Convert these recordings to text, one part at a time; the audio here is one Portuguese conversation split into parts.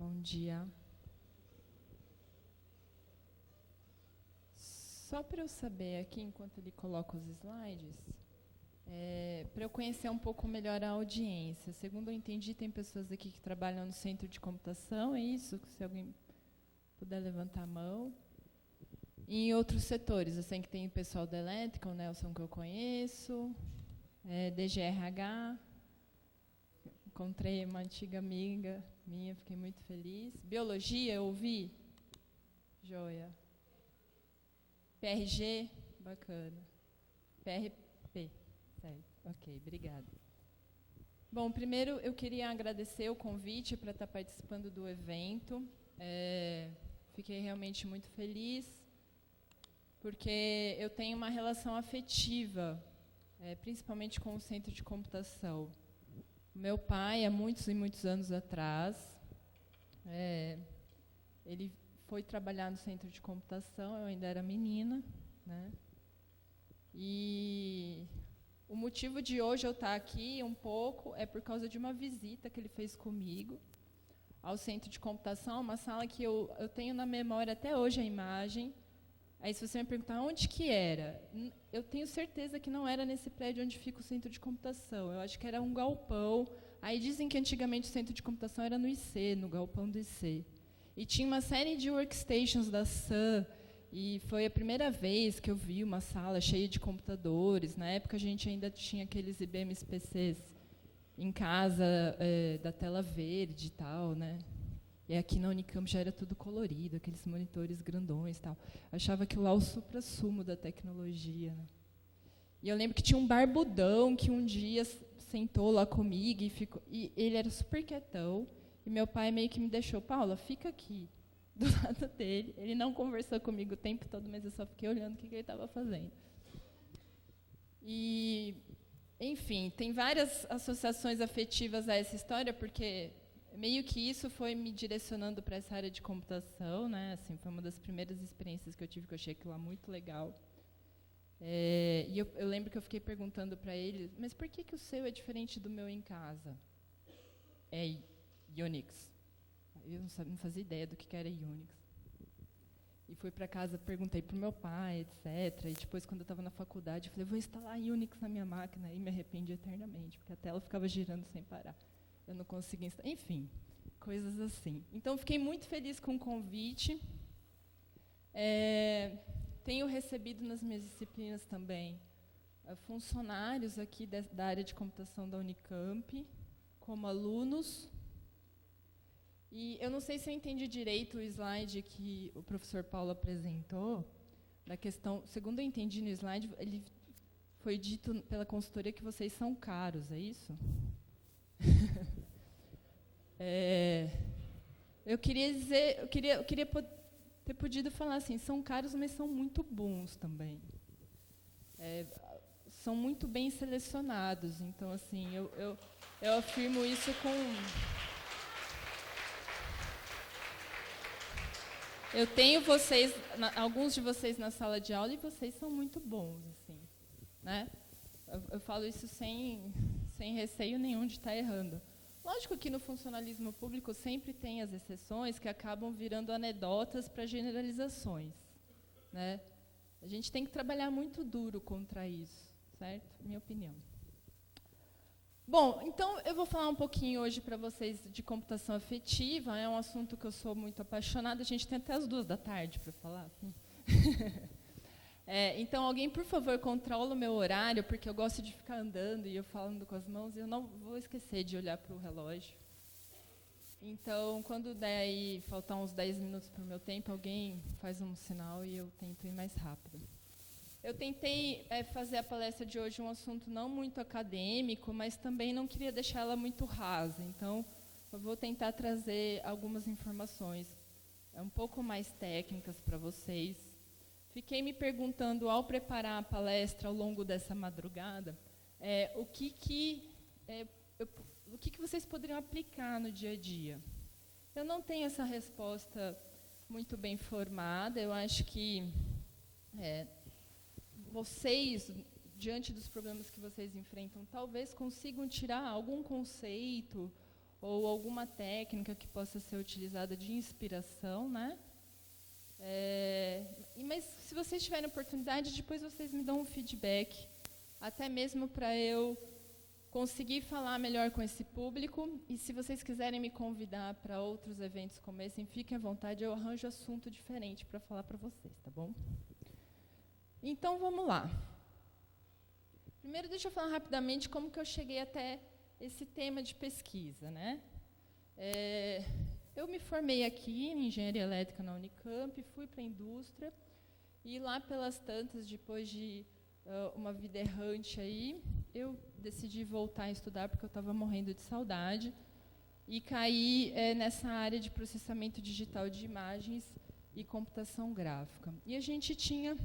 Bom dia. Só para eu saber aqui, enquanto ele coloca os slides, para eu conhecer um pouco melhor a audiência. Segundo eu entendi, tem pessoas aqui que trabalham no centro de computação, é isso? Se alguém puder levantar a mão. E em outros setores, eu sei que tem o pessoal da elétrica, o Nelson que eu conheço, DGRH, encontrei uma antiga amiga minha, fiquei muito feliz. Biologia, eu ouvi? Joia. PRG, bacana. PRP, certo. Ok, obrigada. Bom, primeiro eu queria agradecer o convite para estar participando do evento. Fiquei realmente muito feliz, porque eu tenho uma relação afetiva, principalmente com o centro de computação. Meu pai, há muitos e muitos anos atrás, ele foi trabalhar no centro de computação, eu ainda era menina, né? E o motivo de hoje eu estar aqui um pouco é por causa de uma visita que ele fez comigo ao centro de computação, uma sala que eu tenho na memória até hoje a imagem. Aí, se você me perguntar onde que era, eu tenho certeza que não era nesse prédio onde fica o centro de computação. Eu acho que era um galpão. Aí dizem que antigamente o centro de computação era no IC, no galpão do IC. E tinha uma série de workstations da Sun, e foi a primeira vez que eu vi uma sala cheia de computadores. Na época, a gente ainda tinha aqueles IBMs PCs em casa, da tela verde e tal, né? E aqui na Unicamp já era tudo colorido, aqueles monitores grandões e tal. Eu achava aquilo lá o suprassumo da tecnologia, né? E eu lembro que tinha um barbudão que um dia sentou lá comigo e ele era super quietão. E meu pai meio que me deixou, Paula, fica aqui, do lado dele. Ele não conversou comigo o tempo todo, mas eu só fiquei olhando o que ele estava fazendo. E, enfim, tem várias associações afetivas a essa história, porque meio que isso foi me direcionando para essa área de computação, né? Assim, foi uma das primeiras experiências que eu tive, que eu achei aquilo lá muito legal. E eu lembro que eu fiquei perguntando para ele, mas por que o seu é diferente do meu em casa? Unix. Eu não fazia ideia do que era Unix. E fui para casa, perguntei para o meu pai, etc. E depois, quando eu estava na faculdade, eu falei, vou instalar Unix na minha máquina. E me arrependi eternamente, porque a tela ficava girando sem parar. Eu não conseguia instalar. Enfim, coisas assim. Então, fiquei muito feliz com o convite. Tenho recebido nas minhas disciplinas também funcionários aqui da área de computação da Unicamp, como alunos. E eu não sei se eu entendi direito o slide que o professor Paulo apresentou, da questão, segundo eu entendi no slide, ele foi dito pela consultoria que vocês são caros, é isso? Eu queria ter podido falar assim, são caros, mas são muito bons também. São muito bem selecionados, então assim, eu afirmo isso com... Eu tenho alguns de vocês na sala de aula e vocês são muito bons, assim, né? Eu falo isso sem receio nenhum de estar errando. Lógico que no funcionalismo público sempre tem as exceções que acabam virando anedotas para generalizações, né? A gente tem que trabalhar muito duro contra isso, certo? Minha opinião. Bom, então eu vou falar um pouquinho hoje para vocês de computação afetiva. É um assunto que eu sou muito apaixonada. A gente tem até as 14h para falar. Então, alguém, por favor, controla o meu horário, porque eu gosto de ficar andando e eu falando com as mãos, e eu não vou esquecer de olhar para o relógio. Então, quando der aí, faltar uns 10 minutos para o meu tempo, alguém faz um sinal e eu tento ir mais rápido. Eu tentei fazer a palestra de hoje um assunto não muito acadêmico, mas também não queria deixar ela muito rasa. Então, eu vou tentar trazer algumas informações um pouco mais técnicas para vocês. Fiquei me perguntando, ao preparar a palestra ao longo dessa madrugada, o que vocês poderiam aplicar no dia a dia. Eu não tenho essa resposta muito bem formada. Eu acho que vocês, diante dos problemas que vocês enfrentam, talvez consigam tirar algum conceito ou alguma técnica que possa ser utilizada de inspiração, né? Mas se vocês tiverem oportunidade, depois vocês me dão um feedback, até mesmo para eu conseguir falar melhor com esse público. E se vocês quiserem me convidar para outros eventos como esse, fiquem à vontade, eu arranjo assunto diferente para falar para vocês, tá bom? Então, vamos lá. Primeiro, deixa eu falar rapidamente como que eu cheguei até esse tema de pesquisa, né? Eu me formei aqui em Engenharia Elétrica na Unicamp, fui para a indústria, e lá pelas tantas, depois de uma vida errante aí, eu decidi voltar a estudar porque eu estava morrendo de saudade, e caí nessa área de processamento digital de imagens e computação gráfica. E a gente tinha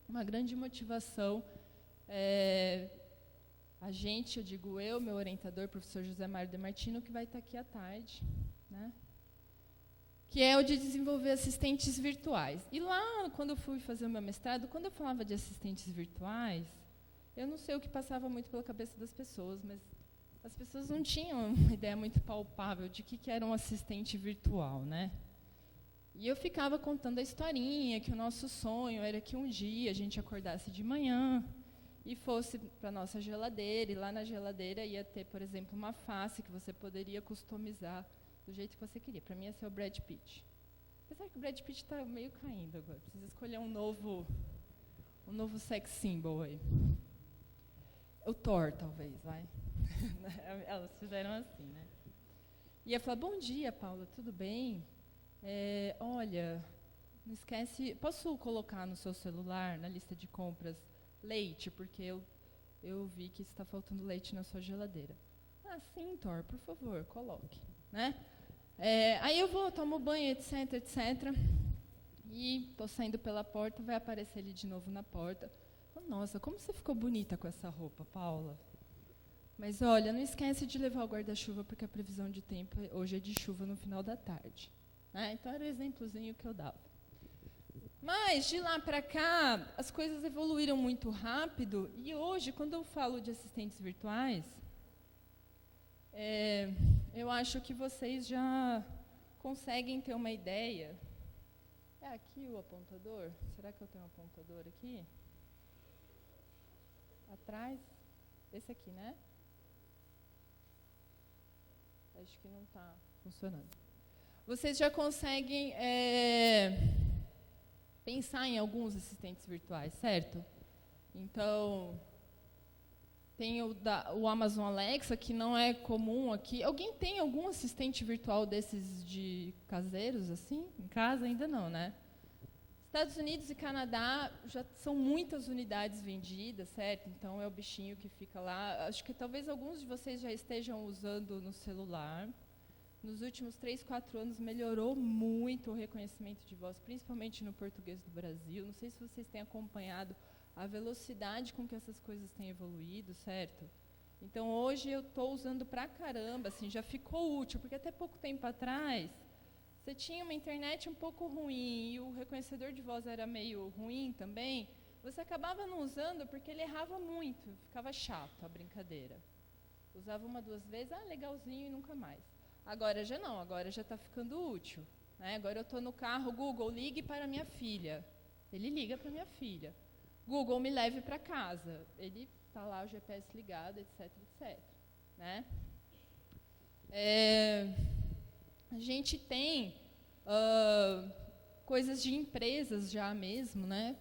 uma grande motivação, a gente, eu digo eu, meu orientador, professor José Mário de Martino, que vai estar aqui à tarde, né? Que é o de desenvolver assistentes virtuais. E lá, quando eu fui fazer o meu mestrado, quando eu falava de assistentes virtuais, eu não sei o que passava muito pela cabeça das pessoas, mas as pessoas não tinham uma ideia muito palpável de que era um assistente virtual, né? E eu ficava contando a historinha, que o nosso sonho era que um dia a gente acordasse de manhã e fosse para a nossa geladeira, e lá na geladeira ia ter, por exemplo, uma face que você poderia customizar do jeito que você queria. Para mim, ia ser o Brad Pitt. Apesar que o Brad Pitt está meio caindo agora. Precisa escolher um novo sex symbol aí. O Thor, talvez, vai. Elas fizeram assim, né? E ia falar, bom dia, Paula, tudo bem? Olha, não esquece... Posso colocar no seu celular, na lista de compras, leite? Porque eu vi que está faltando leite na sua geladeira. Ah, sim, Thor, por favor, coloque. Né? Aí eu vou, tomo banho, etc, etc. E estou saindo pela porta, vai aparecer ele de novo na porta. Nossa, como você ficou bonita com essa roupa, Paula? Mas olha, não esquece de levar o guarda-chuva, porque a previsão de tempo hoje é de chuva no final da tarde. Né? Então era o exemplozinho que eu dava. Mas de lá para cá, as coisas evoluíram muito rápido, e hoje, quando eu falo de assistentes virtuais, eu acho que vocês já conseguem ter uma ideia. É aqui o apontador? Será que eu tenho um apontador aqui? Atrás? Esse aqui, né? Acho que não está funcionando. Vocês já conseguem pensar em alguns assistentes virtuais, certo? Então, tem o Amazon Alexa, que não é comum aqui. Alguém tem algum assistente virtual desses de caseiros, assim? Em casa ainda não, né? Estados Unidos e Canadá já são muitas unidades vendidas, certo? Então, é o bichinho que fica lá. Acho que talvez alguns de vocês já estejam usando no celular. Nos últimos 3, 4 anos, melhorou muito o reconhecimento de voz, principalmente no português do Brasil. Não sei se vocês têm acompanhado a velocidade com que essas coisas têm evoluído, certo? Então, hoje, eu estou usando pra caramba, assim, já ficou útil, porque até pouco tempo atrás, você tinha uma internet um pouco ruim e o reconhecedor de voz era meio ruim também, você acabava não usando porque ele errava muito, ficava chato a brincadeira. Usava 1, 2 vezes, legalzinho e nunca mais. Agora já não, agora já está ficando útil. Né? Agora eu estou no carro, Google, ligue para minha filha. Ele liga para minha filha. Google, me leve para casa. Ele está lá, o GPS ligado, etc, etc. Né? A gente tem coisas de empresas já mesmo, né?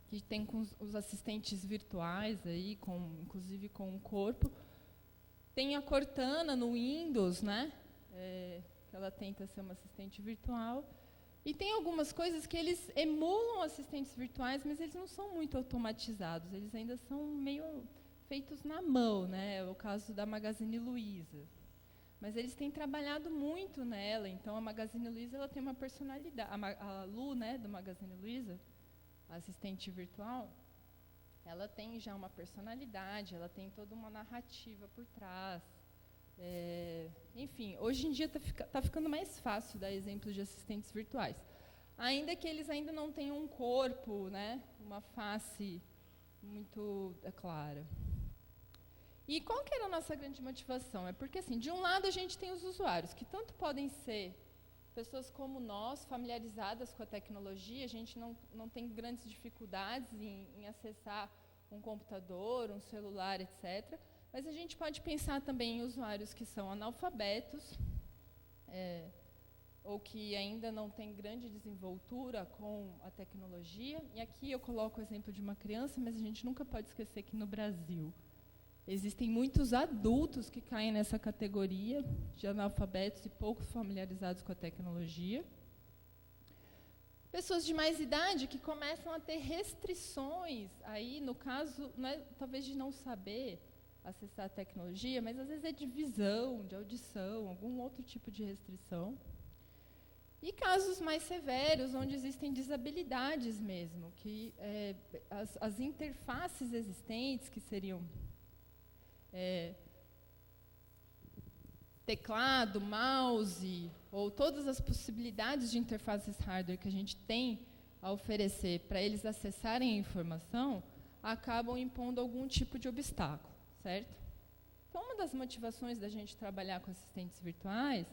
Que tem com os assistentes virtuais, aí, inclusive com o corpo. Tem a Cortana no Windows, né? Que ela tenta ser uma assistente virtual. E tem algumas coisas que eles emulam assistentes virtuais, mas eles não são muito automatizados, eles ainda são meio feitos na mão, né? É o caso da Magazine Luiza. Mas eles têm trabalhado muito nela, então a Magazine Luiza ela tem uma personalidade. A Lu, né, do Magazine Luiza, a assistente virtual, ela tem já uma personalidade, ela tem toda uma narrativa por trás. Enfim, hoje em dia está ficando mais fácil dar exemplos de assistentes virtuais. Ainda que eles ainda não tenham um corpo, né, uma face muito clara. E qual que era a nossa grande motivação? É porque, assim, de um lado a gente tem os usuários, que tanto podem ser pessoas como nós, familiarizadas com a tecnologia, a gente não tem grandes dificuldades em acessar um computador, um celular, etc. Mas a gente pode pensar também em usuários que são analfabetos, ou que ainda não têm grande desenvoltura com a tecnologia. E aqui eu coloco o exemplo de uma criança, mas a gente nunca pode esquecer que no Brasil existem muitos adultos que caem nessa categoria de analfabetos e pouco familiarizados com a tecnologia. Pessoas de mais idade que começam a ter restrições, aí no caso, não é, talvez de não saber acessar a tecnologia, mas às vezes é de visão, de audição, algum outro tipo de restrição. E casos mais severos, onde existem desabilidades mesmo, que as interfaces existentes, que seriam teclado, mouse, ou todas as possibilidades de interfaces hardware que a gente tem a oferecer para eles acessarem a informação, acabam impondo algum tipo de obstáculo, certo? Então, uma das motivações da gente trabalhar com assistentes virtuais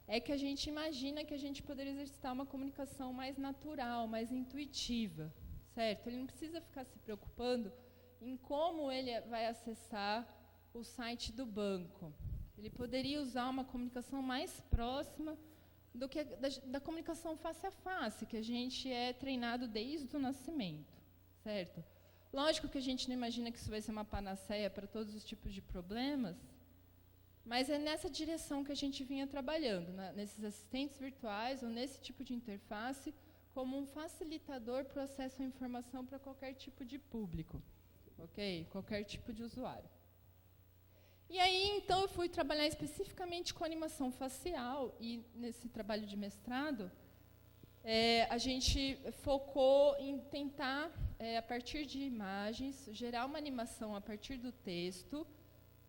é que a gente imagina que a gente poderia exercitar uma comunicação mais natural, mais intuitiva, certo? Ele não precisa ficar se preocupando em como ele vai acessar o site do banco. Ele poderia usar uma comunicação mais próxima do que da comunicação face a face, que a gente é treinado desde o nascimento, certo? Lógico que a gente não imagina que isso vai ser uma panaceia para todos os tipos de problemas, mas é nessa direção que a gente vinha trabalhando, né, nesses assistentes virtuais ou nesse tipo de interface, como um facilitador para o acesso à informação para qualquer tipo de público, ok? Qualquer tipo de usuário. E aí, então, eu fui trabalhar especificamente com animação facial, e nesse trabalho de mestrado, a gente focou em tentar, a partir de imagens, gerar uma animação a partir do texto,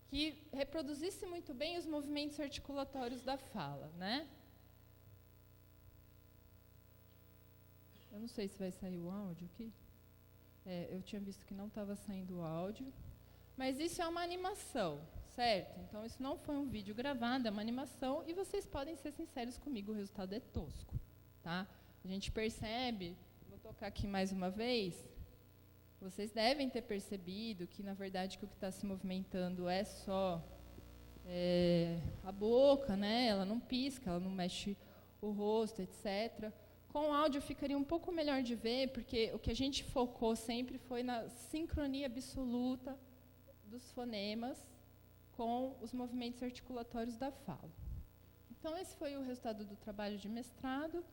que reproduzisse muito bem os movimentos articulatórios da fala, né? Eu não sei se vai sair o áudio aqui. Eu tinha visto que não estava saindo o áudio. Mas isso é uma animação, certo? Então, isso não foi um vídeo gravado, é uma animação, e vocês podem ser sinceros comigo, o resultado é tosco, tá? A gente percebe, vou tocar aqui mais uma vez, vocês devem ter percebido que, na verdade, que o que está se movimentando é só a boca, né? Ela não pisca, ela não mexe o rosto, etc. Com o áudio ficaria um pouco melhor de ver, porque o que a gente focou sempre foi na sincronia absoluta dos fonemas com os movimentos articulatórios da fala. Então, esse foi o resultado do trabalho de mestrado.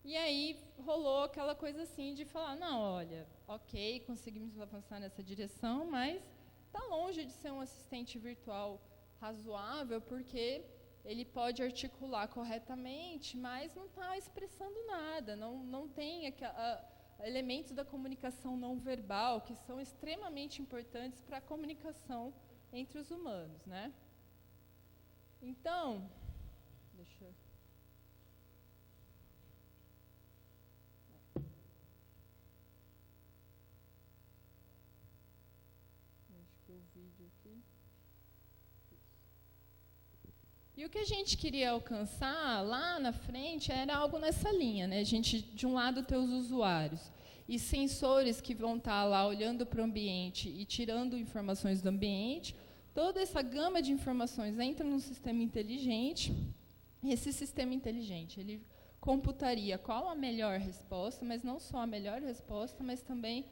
E aí rolou aquela coisa assim de falar, não, olha, ok, conseguimos avançar nessa direção, mas está longe de ser um assistente virtual razoável, porque ele pode articular corretamente, mas não está expressando nada, não tem elementos da comunicação não verbal, que são extremamente importantes para a comunicação entre os humanos, né? Então, deixa eu... Acho que o vídeo aqui... E o que a gente queria alcançar lá na frente era algo nessa linha, né? A gente, de um lado, ter os usuários e sensores que vão estar lá olhando para o ambiente e tirando informações do ambiente. Toda essa gama de informações entra num sistema inteligente. Esse sistema inteligente, ele computaria qual a melhor resposta, mas não só a melhor resposta, mas também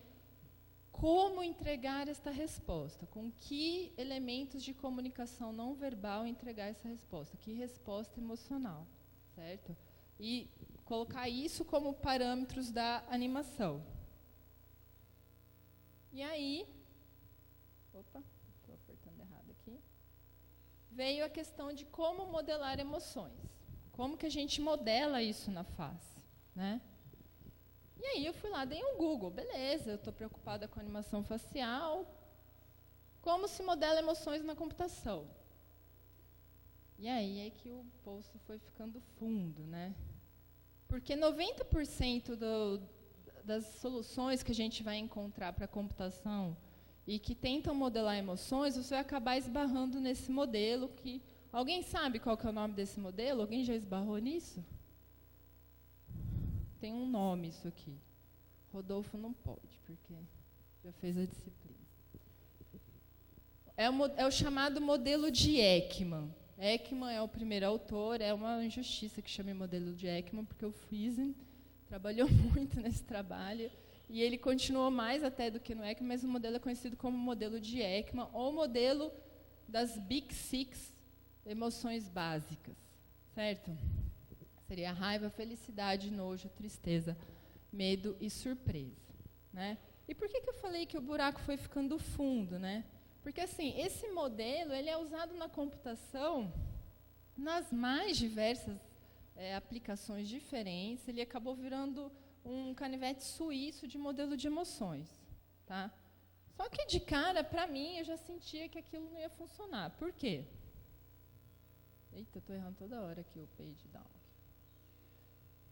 como entregar esta resposta, com que elementos de comunicação não verbal entregar essa resposta, que resposta emocional, certo? E colocar isso como parâmetros da animação. E aí, opa, estou apertando errado aqui, veio a questão de como modelar emoções, como que a gente modela isso na face, né? E aí eu fui lá, dei um Google, beleza, eu estou preocupada com animação facial, como se modela emoções na computação? E aí é que o poço foi ficando fundo, né? Porque 90% das soluções que a gente vai encontrar para a computação e que tentam modelar emoções, você vai acabar esbarrando nesse modelo que... Alguém sabe qual que é o nome desse modelo? Alguém já esbarrou nisso? Tem um nome isso aqui. Rodolfo não pode, porque já fez a disciplina. É o chamado modelo de Ekman. Ekman é o primeiro autor, é uma injustiça que chame modelo de Ekman, porque o Friesen trabalhou muito nesse trabalho, e ele continuou mais até do que no Ekman, mas o modelo é conhecido como modelo de Ekman, ou modelo das Big Six emoções básicas, certo? Seria raiva, felicidade, nojo, tristeza, medo e surpresa, né? E por que eu falei que o buraco foi ficando fundo, né? Porque, assim, esse modelo ele é usado na computação nas mais diversas aplicações diferentes. Ele acabou virando um canivete suíço de modelo de emoções. Tá? Só que, de cara, para mim, eu já sentia que aquilo não ia funcionar. Por quê? Eita, estou errando toda hora aqui o page down.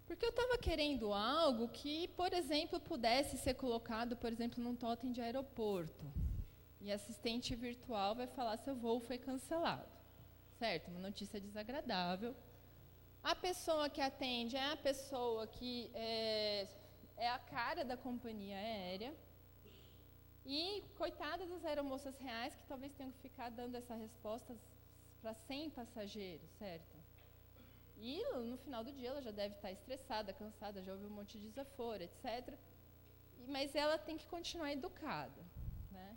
Porque eu estava querendo algo que, por exemplo, pudesse ser colocado, por exemplo, num totem de aeroporto. E assistente virtual vai falar se o voo foi cancelado. Certo? Uma notícia desagradável. A pessoa que atende é a pessoa que é a cara da companhia aérea. E, coitada das aeromoças reais, que talvez tenham que ficar dando essa resposta para 100 passageiros, certo? E, no final do dia, ela já deve estar estressada, cansada, já ouviu um monte de desaforo, etc. Mas ela tem que continuar educada, né?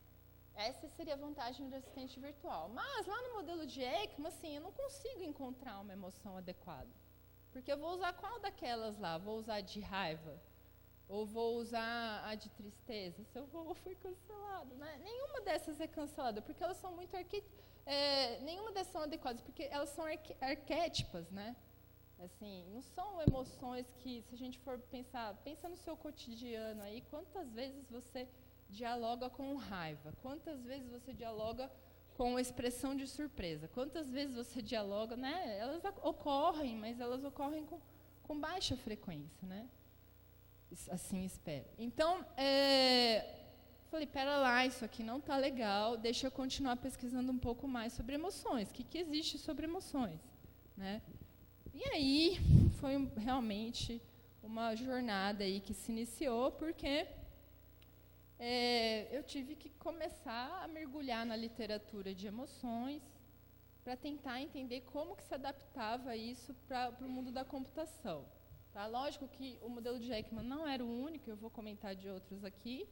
Essa seria a vantagem do assistente virtual. Mas, lá no modelo de Ekman, assim, eu não consigo encontrar uma emoção adequada. Porque eu vou usar qual daquelas lá? Vou usar de raiva? Ou vou usar a de tristeza? Seu voo foi cancelado, né? Nenhuma dessas é cancelada, porque elas são muito nenhuma dessas são adequadas, porque elas são arquétipas, né? Assim, não são emoções que, se a gente for pensar, pensa no seu cotidiano aí, quantas vezes você dialoga com raiva, quantas vezes você dialoga com expressão de surpresa, quantas vezes você dialoga, né? Elas ocorrem, mas elas ocorrem com baixa frequência, né? Assim espero. Então, falei, pera lá, isso aqui não está legal, deixa eu continuar pesquisando um pouco mais sobre emoções. O que existe sobre emoções, né? E aí, foi realmente uma jornada aí que se iniciou, porque eu tive que começar a mergulhar na literatura de emoções para tentar entender como que se adaptava isso para o mundo da computação. Tá? Lógico que o modelo de Ekman não era o único, eu vou comentar de outros aqui,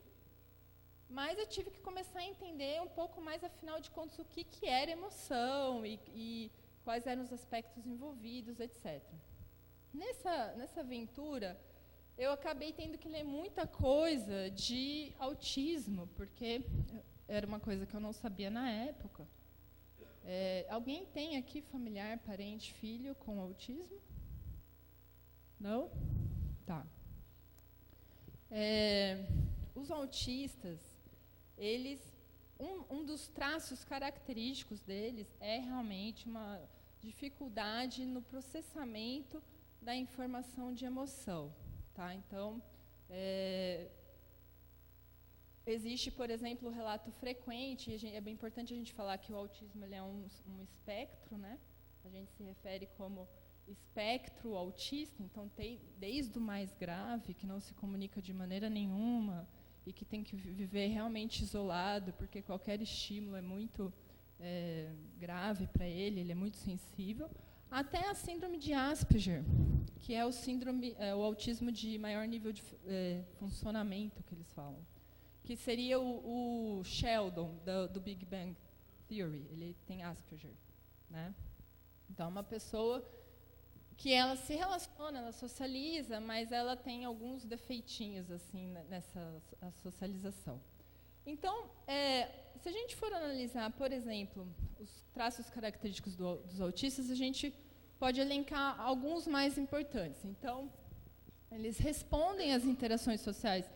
mas eu tive que começar a entender um pouco mais, afinal de contas, o que era emoção e quais eram os aspectos envolvidos, etc. Nessa aventura, eu acabei tendo que ler muita coisa de autismo, porque era uma coisa que eu não sabia na época. Alguém tem aqui familiar, parente, filho com autismo? Não? Tá. Os autistas, um dos traços característicos deles é realmente uma dificuldade no processamento da informação de emoção. Tá? Então, existe, por exemplo, o relato frequente, é bem importante a gente falar que o autismo ele é um espectro, né? A gente se refere como espectro autista, então tem desde o mais grave, que não se comunica de maneira nenhuma e que tem que viver realmente isolado, porque qualquer estímulo é muito grave para ele é muito sensível, até a síndrome de Asperger, que é o autismo de maior nível de funcionamento, que eles falam, que seria o Sheldon, do Big Bang Theory, ele tem Asperger, né? Então, uma pessoa que ela se relaciona, ela socializa, mas ela tem alguns defeitinhos assim nessa socialização. Então, se a gente for analisar, por exemplo, os traços característicos dos autistas, a gente pode elencar alguns mais importantes. Então, eles respondem às interações sociais,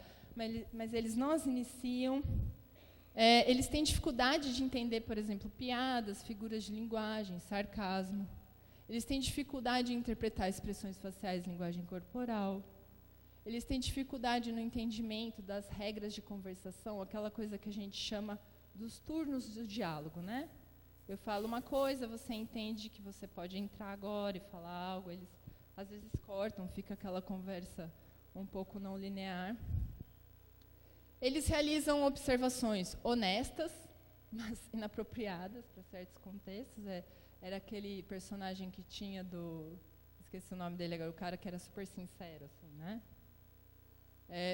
mas eles não as iniciam. Eles têm dificuldade de entender, por exemplo, piadas, figuras de linguagem, sarcasmo. Eles têm dificuldade de interpretar expressões faciais, linguagem corporal. eles têm dificuldade no entendimento das regras de conversação, aquela coisa que a gente chama dos turnos do diálogo, né? Eu falo uma coisa, você entende que você pode entrar agora e falar algo, eles às vezes cortam, fica aquela conversa um pouco não linear. Eles realizam observações honestas, mas inapropriadas para certos contextos. Era aquele personagem que tinha esqueci o nome dele agora, o cara que era super sincero, assim, né?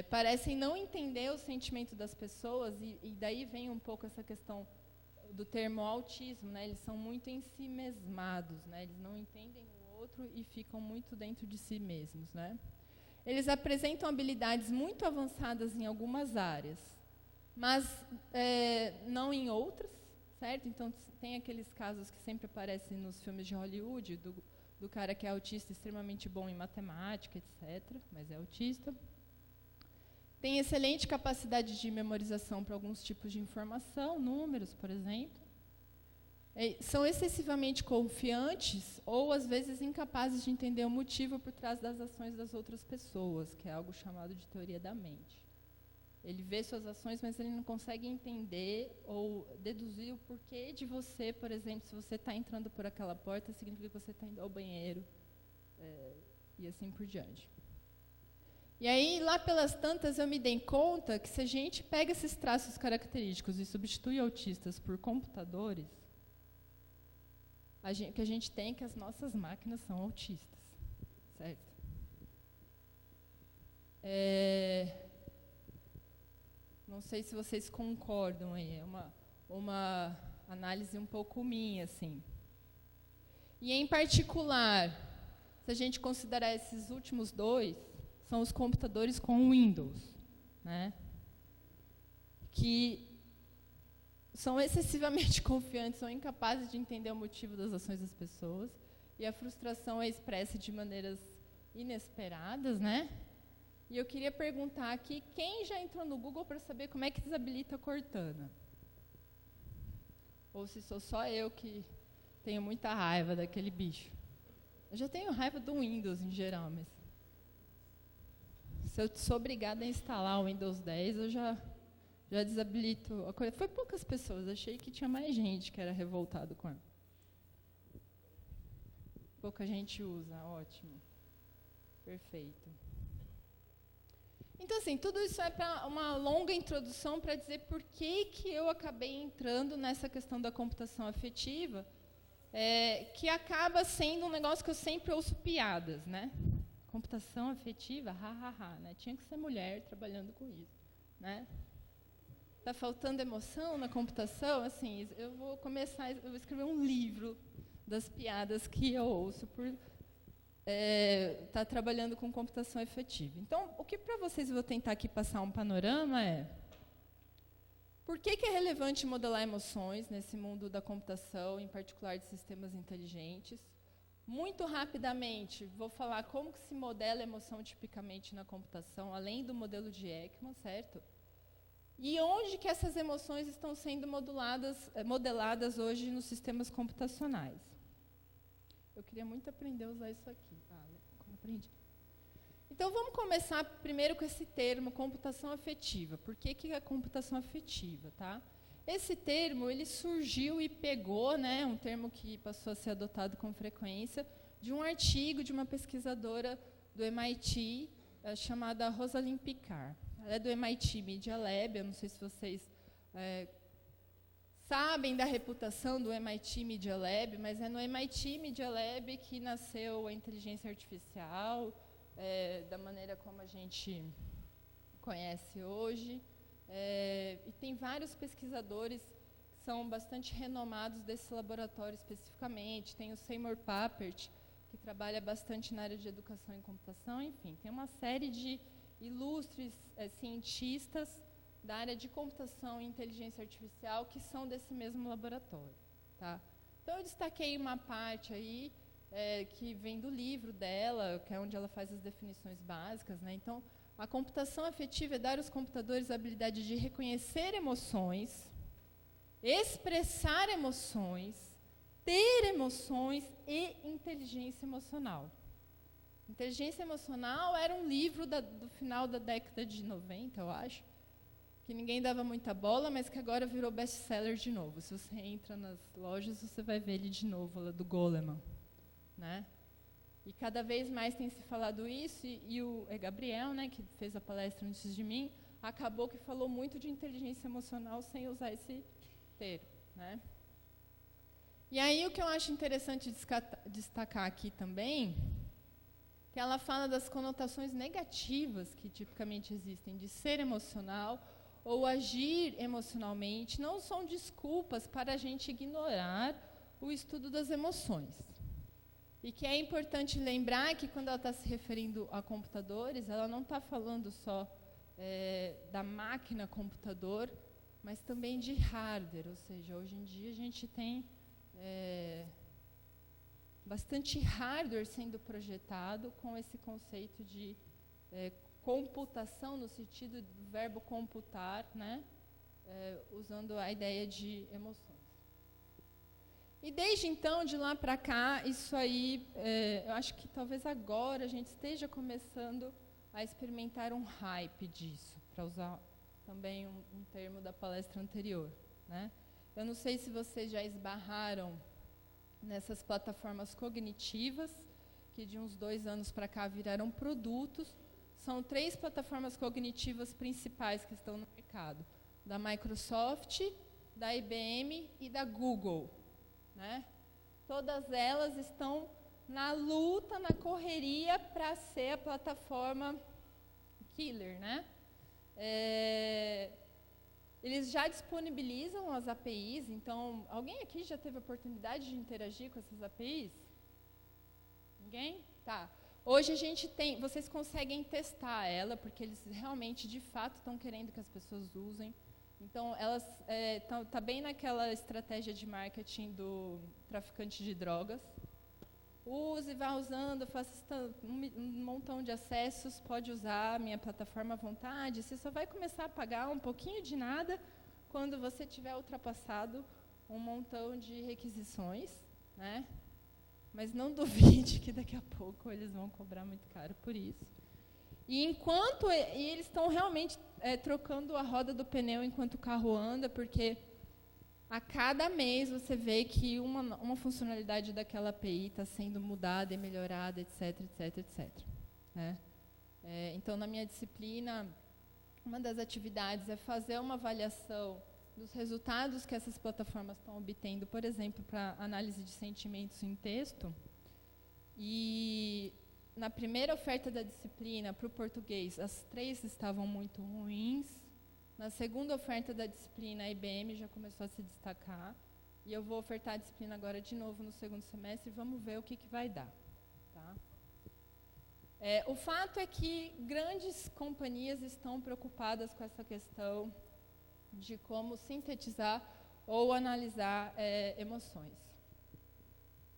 Parecem não entender o sentimento das pessoas, e daí vem um pouco essa questão do termo autismo, né? Eles são muito em si mesmados, né? Eles não entendem o outro e ficam muito dentro de si mesmos, né? Eles apresentam habilidades muito avançadas em algumas áreas, mas não em outras, certo? Então, tem aqueles casos que sempre aparecem nos filmes de Hollywood, do cara que é autista, extremamente bom em matemática, etc., mas é autista. Tem excelente capacidade de memorização para alguns tipos de informação, números, por exemplo. São excessivamente confiantes ou, às vezes, incapazes de entender o motivo por trás das ações das outras pessoas, que é algo chamado de teoria da mente. Ele vê suas ações, mas ele não consegue entender ou deduzir o porquê de você, por exemplo, se você está entrando por aquela porta, significa que você está indo ao banheiro, e assim por diante. E aí, lá pelas tantas, eu me dei conta que se a gente pega esses traços característicos e substitui autistas por computadores, o que a gente tem é que as nossas máquinas são autistas, certo? Não sei se vocês concordam aí, é uma análise um pouco minha, assim. E, em particular, se a gente considerar esses últimos dois, são os computadores com Windows, né? Que são excessivamente confiantes, são incapazes de entender o motivo das ações das pessoas, e a frustração é expressa de maneiras inesperadas, né? E eu queria perguntar aqui, quem já entrou no Google para saber como é que desabilita a Cortana? Ou se sou só eu que tenho muita raiva daquele bicho? Eu já tenho raiva do Windows em geral, mas se eu sou obrigada a instalar o Windows 10, eu já desabilito a coisa. Foi poucas pessoas, achei que tinha mais gente que era revoltado com ela. Pouca gente usa, ótimo. Perfeito. Então, assim, tudo isso é para uma longa introdução para dizer por que eu acabei entrando nessa questão da computação afetiva, que acaba sendo um negócio que eu sempre ouço piadas, né? Computação afetiva, né? Tinha que ser mulher trabalhando com isso, né? Está faltando emoção na computação? Assim, eu vou escrever um livro das piadas que eu ouço por estar trabalhando com computação afetiva. Então, o que para vocês eu vou tentar aqui passar um panorama é por que é relevante modelar emoções nesse mundo da computação, em particular de sistemas inteligentes. Muito rapidamente, vou falar como que se modela a emoção tipicamente na computação, além do modelo de Ekman, certo? E onde que essas emoções estão sendo modeladas hoje nos sistemas computacionais. Eu queria muito aprender a usar isso aqui. Como aprendi? Então, vamos começar primeiro com esse termo, computação afetiva. Por que é computação afetiva, tá? Esse termo, ele surgiu e pegou, né, um termo que passou a ser adotado com frequência, de um artigo de uma pesquisadora do MIT, chamada Rosalind Picard. Ela é do MIT Media Lab, eu não sei se vocês sabem da reputação do MIT Media Lab, mas é no MIT Media Lab que nasceu a inteligência artificial, da maneira como a gente conhece hoje. E tem vários pesquisadores que são bastante renomados desse laboratório especificamente. Tem o Seymour Papert, que trabalha bastante na área de educação em computação. Enfim, tem uma série de ilustres cientistas da área de computação e inteligência artificial que são desse mesmo laboratório. Tá? Então, eu destaquei uma parte aí que vem do livro dela, que é onde ela faz as definições básicas, né? Então, a computação afetiva é dar aos computadores a habilidade de reconhecer emoções, expressar emoções, ter emoções e inteligência emocional. Inteligência emocional era um livro do final da década de 90, eu acho, que ninguém dava muita bola, mas que agora virou best-seller de novo. Se você entra nas lojas, você vai ver ele de novo, lá do Goleman, né? E cada vez mais tem se falado isso, e o Gabriel, né, que fez a palestra antes de mim, acabou que falou muito de inteligência emocional sem usar esse termo, né? E aí o que eu acho interessante destacar aqui também, que ela fala das conotações negativas que tipicamente existem de ser emocional ou agir emocionalmente, não são desculpas para a gente ignorar o estudo das emoções. E que é importante lembrar que quando ela está se referindo a computadores, ela não está falando só da máquina computador, mas também de hardware, ou seja, hoje em dia a gente tem bastante hardware sendo projetado com esse conceito de computação, no sentido do verbo computar, né? Usando a ideia de emoções. E desde então, de lá para cá, isso aí, eu acho que talvez agora a gente esteja começando a experimentar um hype disso, para usar também um termo da palestra anterior, né? Eu não sei se vocês já esbarraram nessas plataformas cognitivas, que de uns 2 anos para cá viraram produtos. São 3 plataformas cognitivas principais que estão no mercado, da Microsoft, da IBM e da Google, né? Todas elas estão na luta, na correria para ser a plataforma killer, né? Eles já disponibilizam as APIs, então, alguém aqui já teve a oportunidade de interagir com essas APIs? Ninguém? Tá. Hoje a gente tem, vocês conseguem testar ela, porque eles realmente, de fato, estão querendo que as pessoas usem. Então, elas tá bem naquela estratégia de marketing do traficante de drogas. Use, vá usando, faça um montão de acessos, pode usar a minha plataforma à vontade. Você só vai começar a pagar um pouquinho de nada quando você tiver ultrapassado um montão de requisições, né? Mas não duvide que daqui a pouco eles vão cobrar muito caro por isso. E eles estão realmente trocando a roda do pneu enquanto o carro anda, porque a cada mês você vê que uma funcionalidade daquela API está sendo mudada e melhorada, etc, etc, etc. Né? Então, na minha disciplina, uma das atividades é fazer uma avaliação dos resultados que essas plataformas estão obtendo, por exemplo, para análise de sentimentos em texto. E na primeira oferta da disciplina, para o português, as 3 estavam muito ruins. Na segunda oferta da disciplina, a IBM já começou a se destacar. E eu vou ofertar a disciplina agora de novo no segundo semestre e vamos ver o que vai dar. Tá? O fato é que grandes companhias estão preocupadas com essa questão de como sintetizar ou analisar emoções.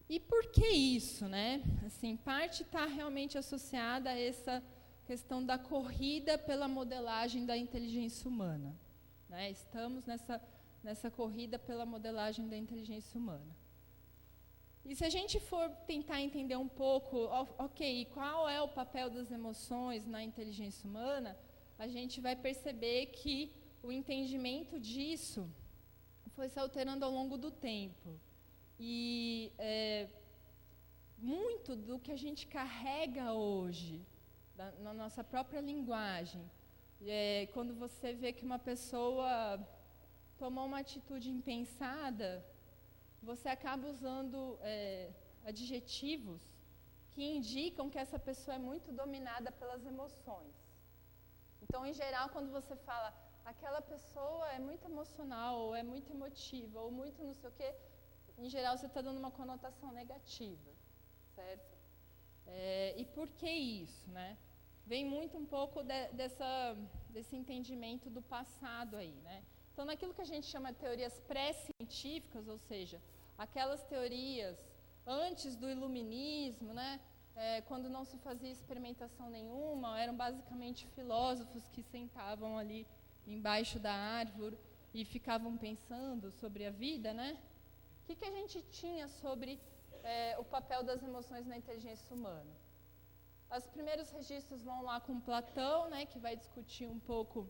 E por que isso, né? Assim, parte está realmente associada a essa questão da corrida pela modelagem da inteligência humana. Né? Estamos nessa corrida pela modelagem da inteligência humana. E se a gente for tentar entender um pouco, ok, qual é o papel das emoções na inteligência humana, a gente vai perceber que o entendimento disso foi se alterando ao longo do tempo. E muito do que a gente carrega hoje, na nossa própria linguagem, quando você vê que uma pessoa tomou uma atitude impensada, você acaba usando adjetivos que indicam que essa pessoa é muito dominada pelas emoções. Então, em geral, quando você fala aquela pessoa é muito emocional, ou é muito emotiva, ou muito não sei o quê, em geral você está dando uma conotação negativa, certo? E por que isso, né? Vem muito um pouco desse entendimento do passado aí, né? Então, naquilo que a gente chama de teorias pré-científicas, ou seja, aquelas teorias antes do iluminismo, né? Quando não se fazia experimentação nenhuma, eram basicamente filósofos que sentavam ali embaixo da árvore e ficavam pensando sobre a vida, né? O que a gente tinha sobre o papel das emoções na inteligência humana? Os primeiros registros vão lá com Platão, né, que vai discutir um pouco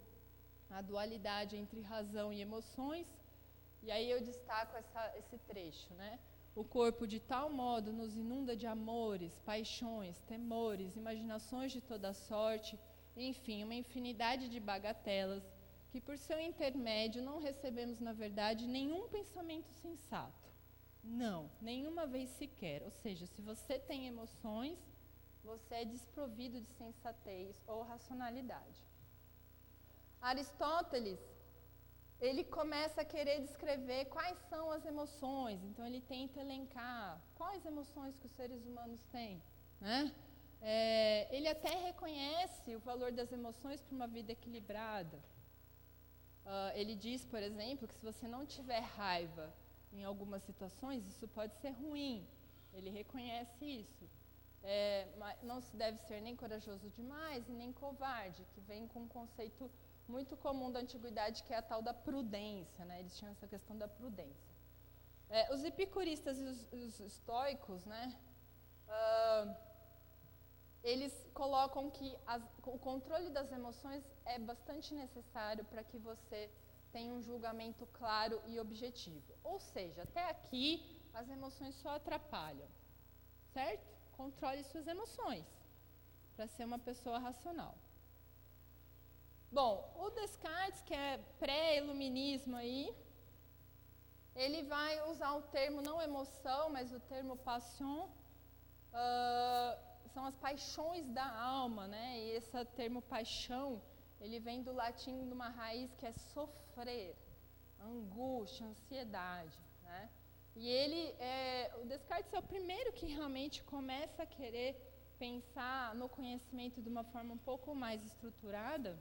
a dualidade entre razão e emoções. E aí eu destaco esse trecho, né? O corpo de tal modo nos inunda de amores, paixões, temores, imaginações de toda sorte, enfim, uma infinidade de bagatelas, que por seu intermédio não recebemos, na verdade, nenhum pensamento sensato. Não, nenhuma vez sequer. Ou seja, se você tem emoções, você é desprovido de sensatez ou racionalidade. Aristóteles, ele começa a querer descrever quais são as emoções. Então, ele tenta elencar quais emoções que os seres humanos têm, né? Ele até reconhece o valor das emoções para uma vida equilibrada. Ele diz, por exemplo, que se você não tiver raiva em algumas situações, isso pode ser ruim. Ele reconhece isso. Mas não se deve ser nem corajoso demais e nem covarde, que vem com um conceito muito comum da antiguidade, que é a tal da prudência, né? Eles tinham essa questão da prudência. Os epicuristas e os estoicos, né? Eles colocam que o controle das emoções é bastante necessário para que você tenha um julgamento claro e objetivo. Ou seja, até aqui as emoções só atrapalham, certo? Controle suas emoções para ser uma pessoa racional. Bom, o Descartes, que é pré-iluminismo aí, ele vai usar o termo não emoção, mas o termo passion, são as paixões da alma, né? E esse termo paixão, ele vem do latim de uma raiz que é sofrer, angústia, ansiedade, né? E o Descartes é o primeiro que realmente começa a querer pensar no conhecimento de uma forma um pouco mais estruturada.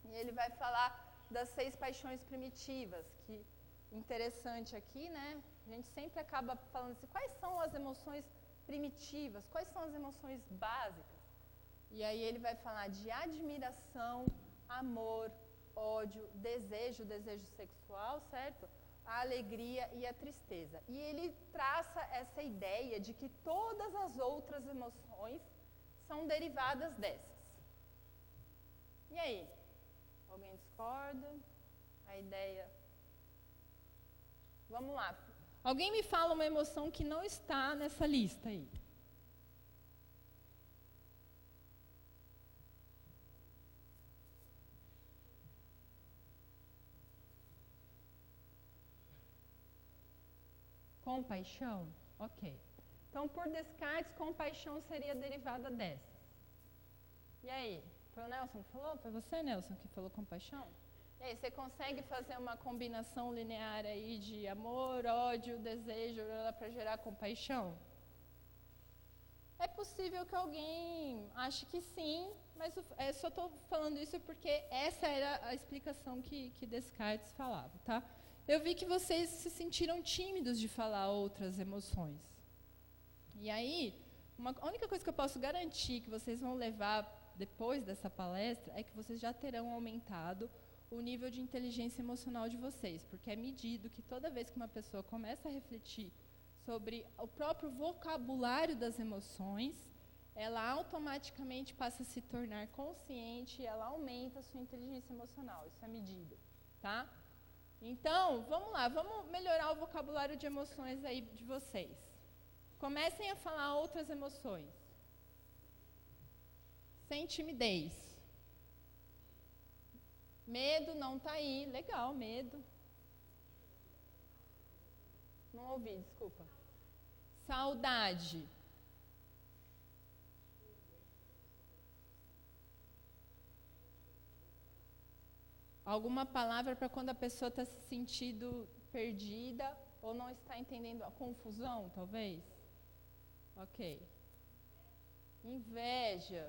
E ele vai falar das 6 paixões primitivas, que interessante aqui, né? A gente sempre acaba falando assim, quais são as emoções primitivas, quais são as emoções básicas? E aí ele vai falar de admiração, amor, ódio, desejo sexual, certo? A alegria e a tristeza. E ele traça essa ideia de que todas as outras emoções são derivadas dessas. E aí? Alguém discorda? A ideia... Vamos lá. Alguém me fala uma emoção que não está nessa lista aí. Compaixão? Ok. Então, por Descartes, compaixão seria derivada dessa. E aí? Foi o Nelson que falou? Foi você, Nelson, que falou compaixão? E aí, você consegue fazer uma combinação linear aí de amor, ódio, desejo para gerar compaixão? É possível que alguém ache que sim, mas eu só estou falando isso porque essa era a explicação que Descartes falava, tá? Eu vi que vocês se sentiram tímidos de falar outras emoções. E aí, a única coisa que eu posso garantir que vocês vão levar depois dessa palestra é que vocês já terão aumentado o nível de inteligência emocional de vocês, porque é medido que toda vez que uma pessoa começa a refletir sobre o próprio vocabulário das emoções, ela automaticamente passa a se tornar consciente e ela aumenta a sua inteligência emocional. Isso é medido, tá? Então, vamos lá, vamos melhorar o vocabulário de emoções aí de vocês. Comecem a falar outras emoções. Sem timidez. Medo não está aí. Legal, medo. Não ouvi, desculpa. Saudade. Alguma palavra para quando a pessoa está se sentindo perdida ou não está entendendo a confusão, talvez? Ok. Inveja.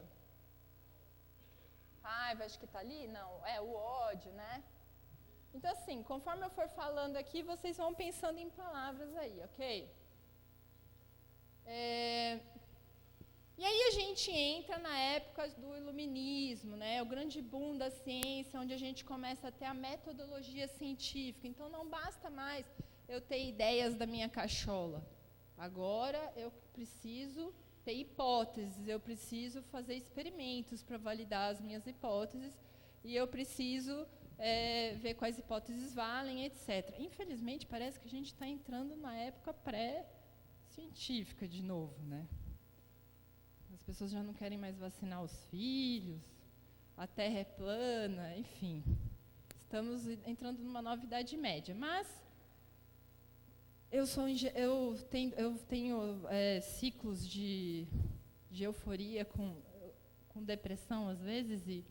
Raiva, acho que está ali? Não, o ódio, né? Então, assim, conforme eu for falando aqui, vocês vão pensando em palavras aí, ok? E aí a gente entra na época do iluminismo, né? O grande boom da ciência, onde a gente começa a ter a metodologia científica. Então, não basta mais eu ter ideias da minha cachola. Agora, eu preciso ter hipóteses, eu preciso fazer experimentos para validar as minhas hipóteses, e eu preciso ver quais hipóteses valem, etc. Infelizmente, parece que a gente está entrando na época pré-científica de novo, né? As pessoas já não querem mais vacinar os filhos, a Terra é plana, enfim. Estamos entrando numa nova Idade Média. Mas eu tenho ciclos de euforia com depressão, às vezes, e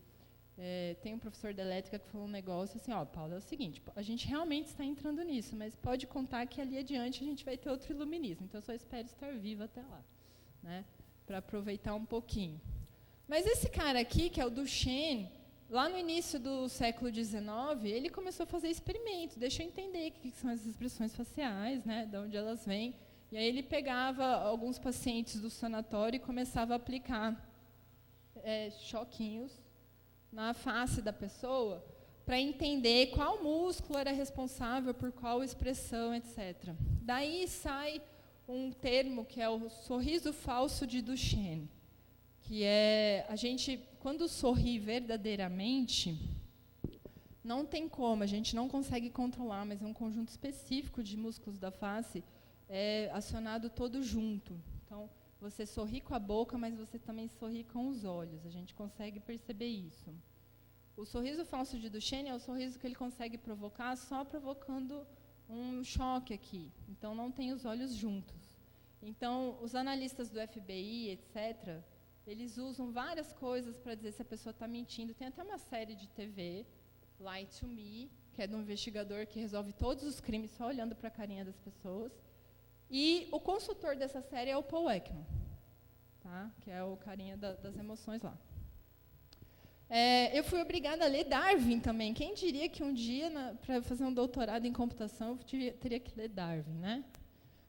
tem um professor de elétrica que falou um negócio assim, Paulo, é o seguinte, a gente realmente está entrando nisso, mas pode contar que ali adiante a gente vai ter outro iluminismo, então eu só espero estar viva até lá, né, para aproveitar um pouquinho. Mas esse cara aqui, que é o Duchenne, lá no início do século XIX, ele começou a fazer experimentos, deixa eu entender o que são essas expressões faciais, né, de onde elas vêm, e aí ele pegava alguns pacientes do sanatório e começava a aplicar choquinhos na face da pessoa, para entender qual músculo era responsável por qual expressão, etc. Daí sai um termo que é o sorriso falso de Duchenne, que é a gente, quando sorri verdadeiramente, não tem como, a gente não consegue controlar, mas é um conjunto específico de músculos da face acionado todo junto. Então, você sorri com a boca, mas você também sorri com os olhos. A gente consegue perceber isso. O sorriso falso de Duchenne é o sorriso que ele consegue provocar só provocando um choque aqui. Então, não tem os olhos juntos. Então, os analistas do FBI, etc., eles usam várias coisas para dizer se a pessoa está mentindo. Tem até uma série de TV, Lie to Me, que é de um investigador que resolve todos os crimes só olhando para a carinha das pessoas. E o consultor dessa série é o Paul Ekman, tá? Que é o carinha das emoções lá. Eu fui obrigada a ler Darwin também. Quem diria que um dia, para fazer um doutorado em computação, eu teria que ler Darwin, né?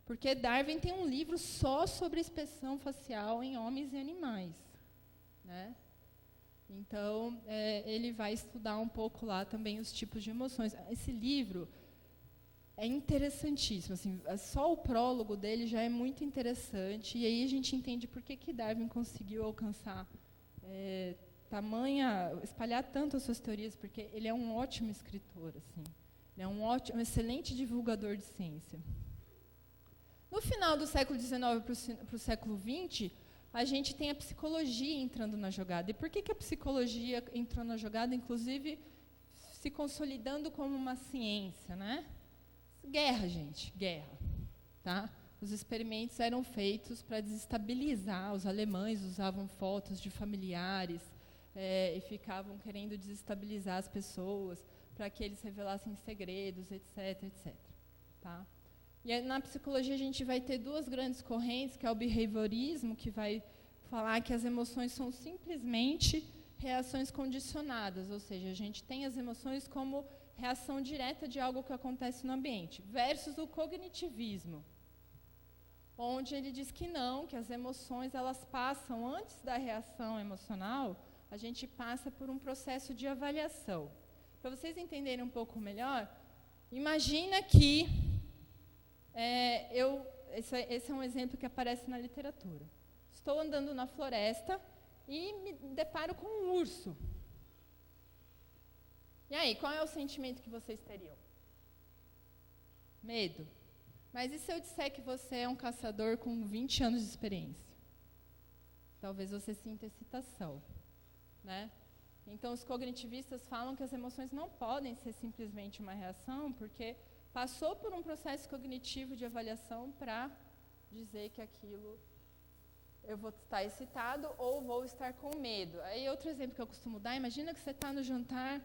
Porque Darwin tem um livro só sobre expressão facial em homens e animais, né? Então, ele vai estudar um pouco lá também os tipos de emoções. Esse livro é interessantíssimo, assim, só o prólogo dele já é muito interessante, e aí a gente entende por que Darwin conseguiu alcançar espalhar tanto as suas teorias, porque ele é um ótimo escritor, assim, ele é um excelente divulgador de ciência. No final do século XIX para o século XX, a gente tem a psicologia entrando na jogada. E por que a psicologia entrou na jogada, inclusive se consolidando como uma ciência, né? Guerra, gente, guerra. Tá? Os experimentos eram feitos para desestabilizar. Os alemães usavam fotos de familiares e ficavam querendo desestabilizar as pessoas para que eles revelassem segredos, etc, etc. Tá? E na psicologia a gente vai ter duas grandes correntes, que é o behaviorismo, que vai falar que as emoções são simplesmente reações condicionadas, ou seja, a gente tem as emoções como reação direta de algo que acontece no ambiente, versus o cognitivismo, onde ele diz que não, que as emoções elas passam, antes da reação emocional, a gente passa por um processo de avaliação. Para vocês entenderem um pouco melhor, imagina que esse é um exemplo que aparece na literatura. Estou andando na floresta e me deparo com um urso. E aí, qual é o sentimento que vocês teriam? Medo. Mas e se eu disser que você é um caçador com 20 anos de experiência? Talvez você sinta excitação, né? Então, os cognitivistas falam que as emoções não podem ser simplesmente uma reação, porque passou por um processo cognitivo de avaliação para dizer que aquilo eu vou estar excitado ou vou estar com medo. Aí, outro exemplo que eu costumo dar, imagina que você está no jantar,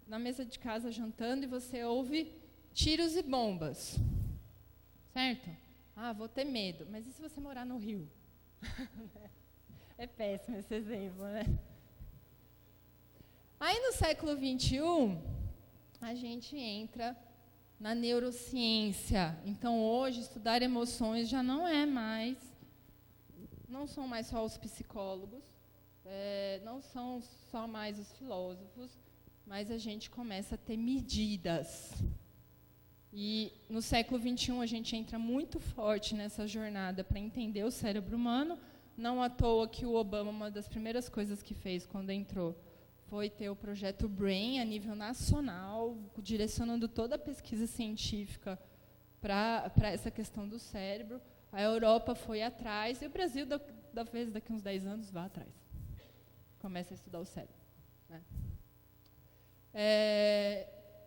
na mesa de casa jantando, e você ouve tiros e bombas. Certo? Vou ter medo. Mas e se você morar no Rio? É péssimo esse exemplo, né? Aí, no século XXI, a gente entra na neurociência. Então, hoje, estudar emoções já não são mais só os psicólogos, não são só mais os filósofos, mas a gente começa a ter medidas. E no século XXI a gente entra muito forte nessa jornada para entender o cérebro humano, Não à toa que o Obama, uma das primeiras coisas que fez quando entrou, foi ter o projeto BRAIN a nível nacional, direcionando toda a pesquisa científica para essa questão do cérebro. A Europa foi atrás, e o Brasil, talvez daqui a uns 10 anos, vá atrás. Começa a estudar o cérebro. Né?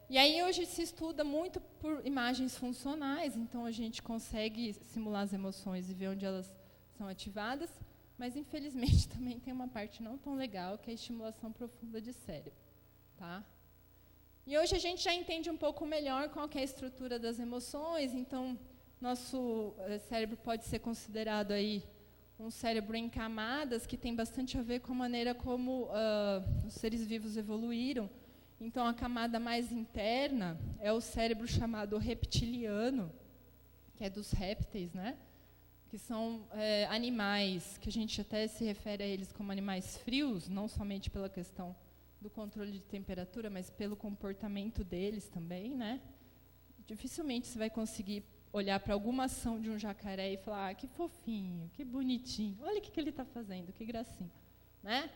E aí hoje se estuda muito por imagens funcionais, então a gente consegue simular as emoções e ver onde elas são ativadas, mas infelizmente também tem uma parte não tão legal, que é a estimulação profunda de cérebro. Tá? E hoje a gente já entende um pouco melhor qual que é a estrutura das emoções, então nosso cérebro pode ser considerado aí um cérebro em camadas, que tem bastante a ver com a maneira como os seres vivos evoluíram. Então, a camada mais interna é o cérebro chamado reptiliano, que é dos répteis, né? Que são animais, que a gente até se refere a eles como animais frios, não somente pela questão do controle de temperatura, mas pelo comportamento deles também, né? Dificilmente você vai conseguir olhar para alguma ação de um jacaré e falar, que fofinho, que bonitinho, olha o que ele está fazendo, que gracinha, né?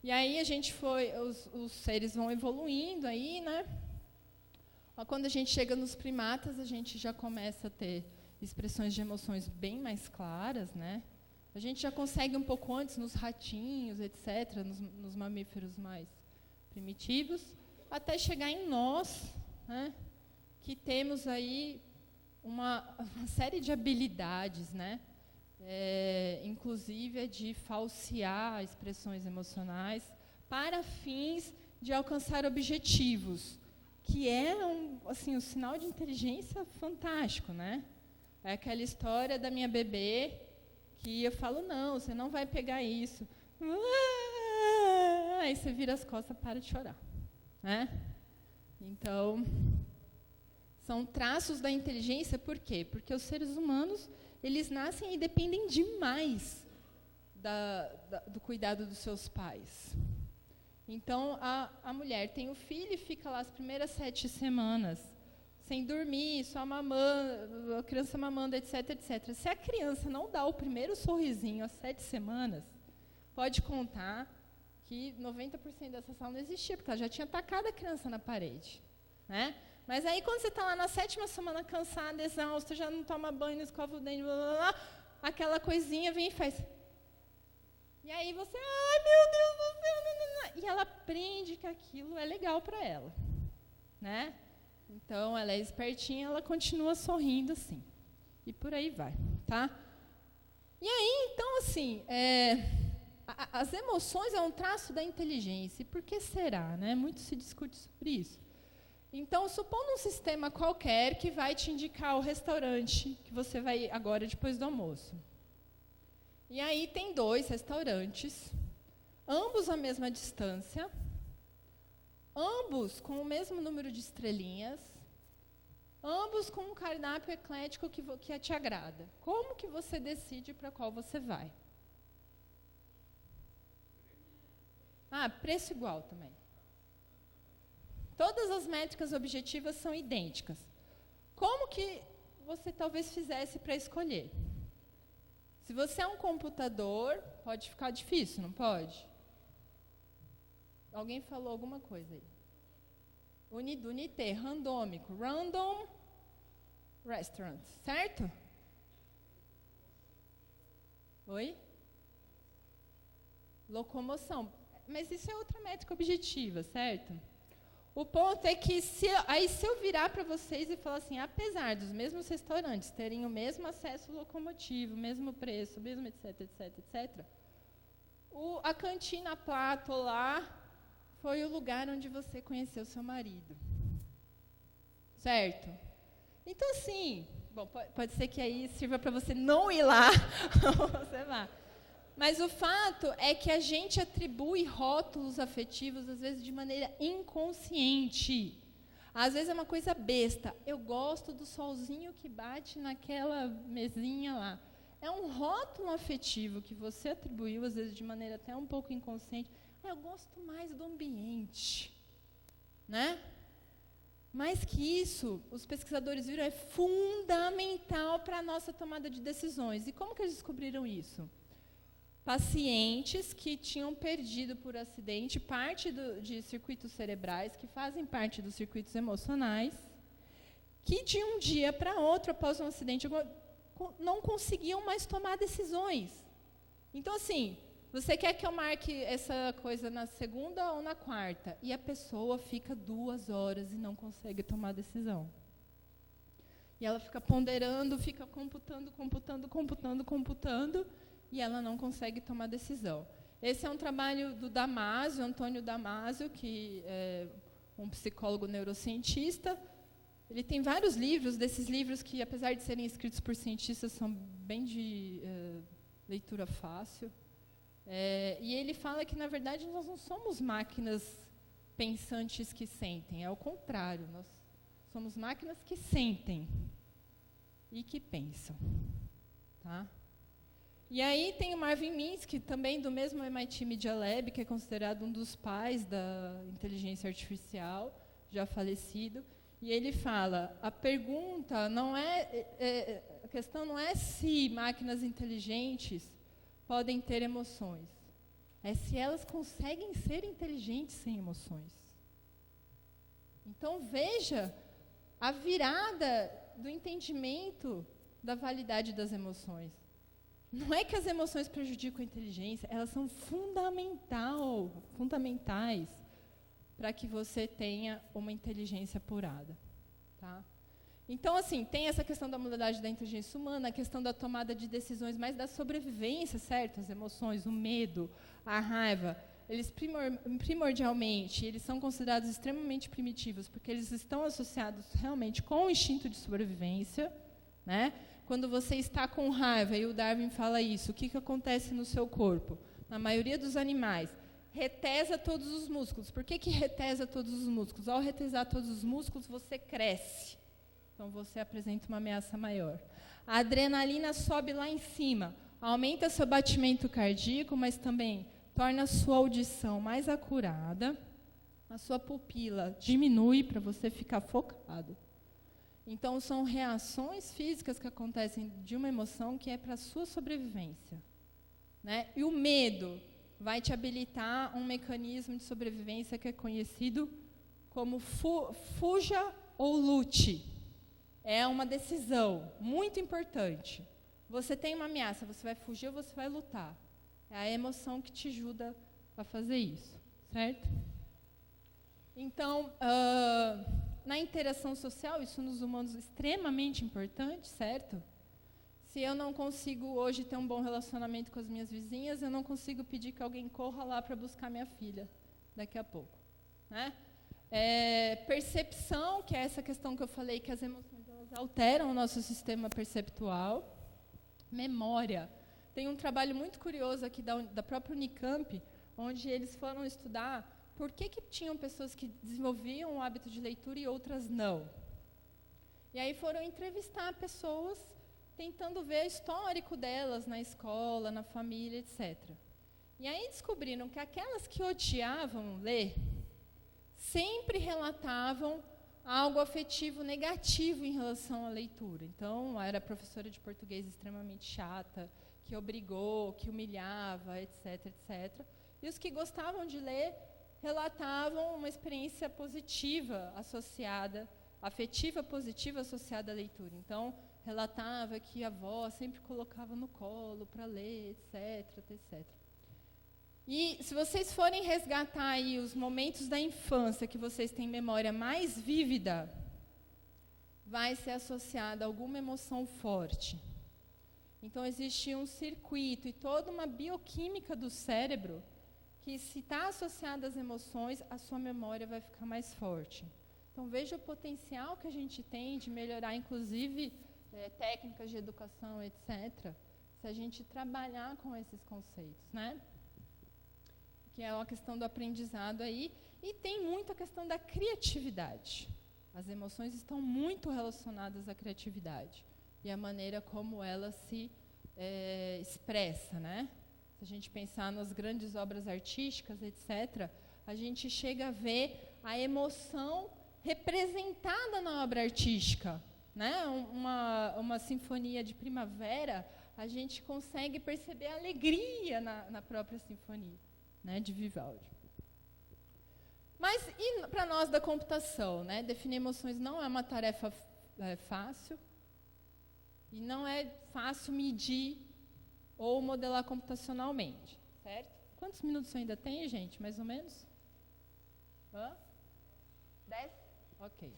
E aí a gente os seres vão evoluindo aí, né? Mas quando a gente chega nos primatas, a gente já começa a ter expressões de emoções bem mais claras, né? A gente já consegue um pouco antes nos ratinhos, etc., nos mamíferos mais primitivos, até chegar em nós, né? Que temos aí uma série de habilidades, né? Inclusive de falsear expressões emocionais para fins de alcançar objetivos, que é um sinal de inteligência fantástico, né? É aquela história da minha bebê que eu falo, não, você não vai pegar isso. Aí você vira as costas e para de chorar, né? Então, são traços da inteligência, por quê? Porque os seres humanos, eles nascem e dependem demais do cuidado dos seus pais. Então, a mulher tem o filho e fica lá as primeiras 7 semanas, sem dormir, só mamando, a criança mamando, etc, etc. Se a criança não dá o primeiro sorrisinho às 7 semanas, pode contar que 90% dessa sala não existia, porque ela já tinha tacado a criança na parede, né? Mas aí, quando você está lá na 7ª semana, cansada, exausta, já não toma banho, não escova o dente, blá, blá, blá, aquela coisinha vem e faz. E aí você, ai, meu Deus do céu, não, não, não. E ela aprende que aquilo é legal para ela, né? Então, ela é espertinha, ela continua sorrindo assim. E por aí vai, tá? E aí, então, assim, as emoções é um traço da inteligência. E por que será, né? Muito se discute sobre isso. Então, supondo um sistema qualquer que vai te indicar o restaurante que você vai agora depois do almoço. E aí tem 2 restaurantes, ambos à mesma distância, ambos com o mesmo número de estrelinhas, ambos com um cardápio eclético que te agrada. Como que você decide para qual você vai? Preço igual também. Todas as métricas objetivas são idênticas. Como que você talvez fizesse para escolher? Se você é um computador, pode ficar difícil, não pode? Alguém falou alguma coisa aí? Unité, randômico, random restaurant, certo? Oi? Locomoção. Mas isso é outra métrica objetiva, certo? O ponto é que, se eu virar para vocês e falar assim, apesar dos mesmos restaurantes terem o mesmo acesso locomotivo, o mesmo preço, mesmo etc, etc, etc, a cantina Plato lá foi o lugar onde você conheceu seu marido. Certo? Então, assim, bom, pode ser que aí sirva para você não ir lá, ou você vá. Mas o fato é que a gente atribui rótulos afetivos, às vezes, de maneira inconsciente. Às vezes é uma coisa besta. Eu gosto do solzinho que bate naquela mesinha lá. É um rótulo afetivo que você atribuiu, às vezes, de maneira até um pouco inconsciente. Eu gosto mais do ambiente. Né? Mais que isso, os pesquisadores viram, é fundamental para a nossa tomada de decisões. E como que eles descobriram isso? Pacientes que tinham perdido por acidente parte de circuitos cerebrais, que fazem parte dos circuitos emocionais, que de um dia para outro, após um acidente, não conseguiam mais tomar decisões. Então, assim, você quer que eu marque essa coisa na segunda ou na quarta? E a pessoa fica 2 horas e não consegue tomar decisão. E ela fica ponderando, fica computando, e ela não consegue tomar decisão. Esse é um trabalho do Damasio, Antônio Damasio, que é um psicólogo neurocientista. Ele tem vários livros, desses livros que, apesar de serem escritos por cientistas, são bem de leitura fácil. E ele fala que, na verdade, nós não somos máquinas pensantes que sentem, é o contrário, nós somos máquinas que sentem e que pensam. Tá? E aí tem o Marvin Minsky, também do mesmo MIT Media Lab, que é considerado um dos pais da inteligência artificial, já falecido, e ele fala, a pergunta não a questão não é se máquinas inteligentes podem ter emoções, é se elas conseguem ser inteligentes sem emoções. Então veja a virada do entendimento da validade das emoções. Não é que as emoções prejudicam a inteligência, elas são fundamentais para que você tenha uma inteligência apurada. Tá? Então, assim, tem essa questão da modalidade da inteligência humana, a questão da tomada de decisões, mas da sobrevivência, certo? As emoções, o medo, a raiva, eles primordialmente, eles são considerados extremamente primitivos, porque eles estão associados realmente com o instinto de sobrevivência, né? Quando você está com raiva, e o Darwin fala isso, o que acontece no seu corpo? Na maioria dos animais, retesa todos os músculos. Por que retesa todos os músculos? Ao retesar todos os músculos, você cresce. Então, você apresenta uma ameaça maior. A adrenalina sobe lá em cima, aumenta seu batimento cardíaco, mas também torna a sua audição mais acurada, a sua pupila diminui para você ficar focado. Então, são reações físicas que acontecem de uma emoção que é para a sua sobrevivência. Né? E o medo vai te habilitar um mecanismo de sobrevivência que é conhecido como fuja ou lute. É uma decisão muito importante. Você tem uma ameaça, você vai fugir ou você vai lutar. É a emoção que te ajuda a fazer isso, certo? Então, na interação social, isso nos humanos é extremamente importante, certo? Se eu não consigo hoje ter um bom relacionamento com as minhas vizinhas, eu não consigo pedir que alguém corra lá para buscar minha filha daqui a pouco. Né? Percepção, que é essa questão que eu falei, que as emoções elas alteram o nosso sistema perceptual. Memória. Tem um trabalho muito curioso aqui da própria Unicamp, onde eles foram estudar por que tinham pessoas que desenvolviam o hábito de leitura e outras não. E aí foram entrevistar pessoas tentando ver o histórico delas na escola, na família, etc. E aí descobriram que aquelas que odiavam ler sempre relatavam algo afetivo negativo em relação à leitura. Então, era professora de português extremamente chata, que obrigou, que humilhava, etc, etc. E os que gostavam de ler relatavam uma experiência positiva associada, afetiva positiva associada à leitura. Então, relatava que a avó sempre colocava no colo para ler, etc, etc. E se vocês forem resgatar aí os momentos da infância que vocês têm memória mais vívida, vai ser associada a alguma emoção forte. Então, existe um circuito e toda uma bioquímica do cérebro que, se está associada às emoções, a sua memória vai ficar mais forte. Então, veja o potencial que a gente tem de melhorar, inclusive, técnicas de educação, etc., se a gente trabalhar com esses conceitos, né? Que é uma questão do aprendizado aí. E tem muito a questão da criatividade. As emoções estão muito relacionadas à criatividade e à maneira como ela se expressa, né? Se a gente pensar nas grandes obras artísticas, etc., a gente chega a ver a emoção representada na obra artística. Né? Uma sinfonia de primavera, a gente consegue perceber a alegria na própria sinfonia, né, de Vivaldi. Mas e para nós da computação? Né? Definir emoções não é uma tarefa fácil, e não é fácil medir ou modelar computacionalmente, certo? Quantos minutos ainda tem, gente? Mais ou menos? 10? Ok.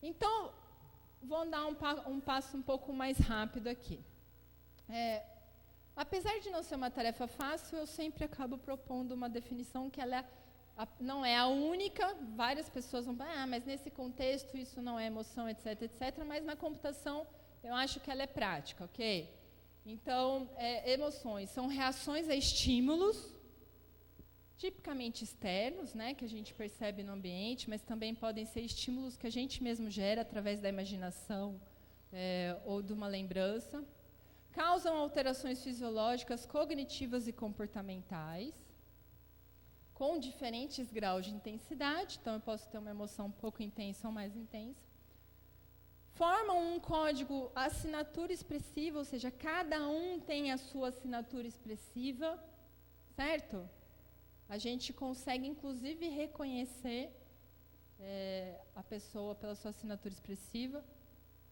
Então, vou dar um passo um pouco mais rápido aqui. Apesar de não ser uma tarefa fácil, eu sempre acabo propondo uma definição que ela não é a única. Várias pessoas vão falar, mas nesse contexto isso não é emoção, etc, etc. Mas na computação eu acho que ela é prática, ok? Então, emoções são reações a estímulos, tipicamente externos, né, que a gente percebe no ambiente, mas também podem ser estímulos que a gente mesmo gera através da imaginação ou de uma lembrança. Causam alterações fisiológicas, cognitivas e comportamentais, com diferentes graus de intensidade. Então, eu posso ter uma emoção um pouco intensa ou mais intensa. Formam um código assinatura expressiva, ou seja, cada um tem a sua assinatura expressiva, certo? A gente consegue, inclusive, reconhecer a pessoa pela sua assinatura expressiva.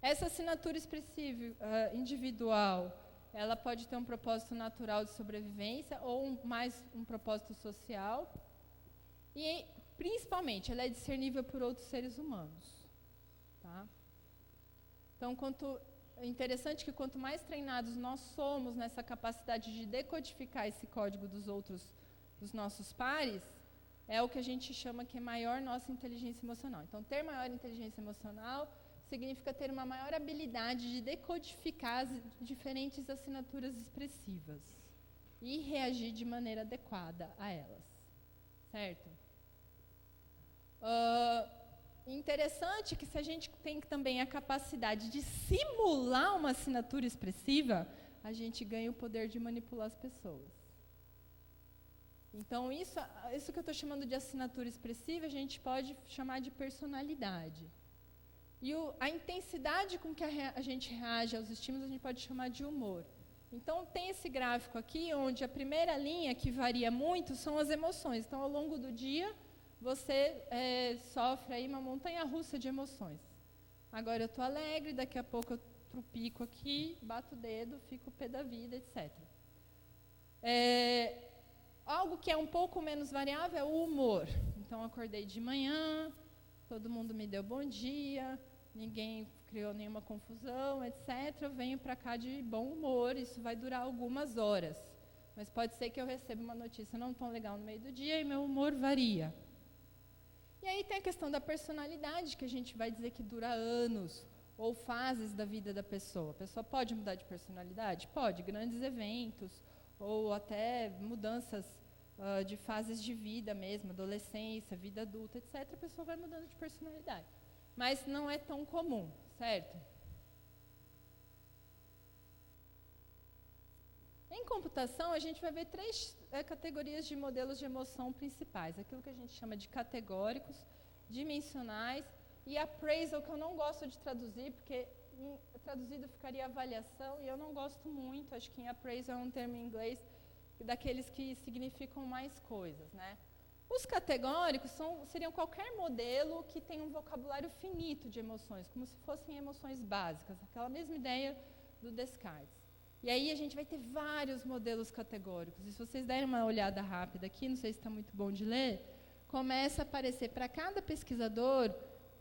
Essa assinatura expressiva individual, ela pode ter um propósito natural de sobrevivência ou mais um propósito social. E, principalmente, ela é discernível por outros seres humanos. Tá? Então, é interessante que quanto mais treinados nós somos nessa capacidade de decodificar esse código dos nossos pares, é o que a gente chama que é maior nossa inteligência emocional. Então, ter maior inteligência emocional significa ter uma maior habilidade de decodificar as diferentes assinaturas expressivas e reagir de maneira adequada a elas. Certo? Interessante que se a gente tem também a capacidade de simular uma assinatura expressiva, a gente ganha o poder de manipular as pessoas. Então, isso que eu estou chamando de assinatura expressiva, a gente pode chamar de personalidade. E a intensidade com que a gente reage aos estímulos, a gente pode chamar de humor. Então, tem esse gráfico aqui, onde a primeira linha, que varia muito, são as emoções. Então, ao longo do dia, você sofre aí uma montanha-russa de emoções. Agora eu estou alegre, daqui a pouco eu trupico aqui, bato o dedo, fico pé da vida, etc. Algo que é um pouco menos variável é o humor. Então, acordei de manhã, todo mundo me deu bom dia, ninguém criou nenhuma confusão, etc. Eu venho para cá de bom humor, isso vai durar algumas horas. Mas pode ser que eu receba uma notícia não tão legal no meio do dia e meu humor varia. E aí tem a questão da personalidade, que a gente vai dizer que dura anos, ou fases da vida da pessoa. A pessoa pode mudar de personalidade? Pode, grandes eventos, ou até mudanças de fases de vida mesmo, adolescência, vida adulta, etc., a pessoa vai mudando de personalidade. Mas não é tão comum, certo? Em computação, a gente vai ver três categorias de modelos de emoção principais. Aquilo que a gente chama de categóricos, dimensionais e appraisal, que eu não gosto de traduzir, porque traduzido ficaria avaliação, e eu não gosto muito. Acho que em appraisal é um termo em inglês daqueles que significam mais coisas, né? Os categóricos seriam qualquer modelo que tem um vocabulário finito de emoções, como se fossem emoções básicas, aquela mesma ideia do Descartes. E aí a gente vai ter vários modelos categóricos. E se vocês derem uma olhada rápida aqui, não sei se está muito bom de ler, começa a aparecer para cada pesquisador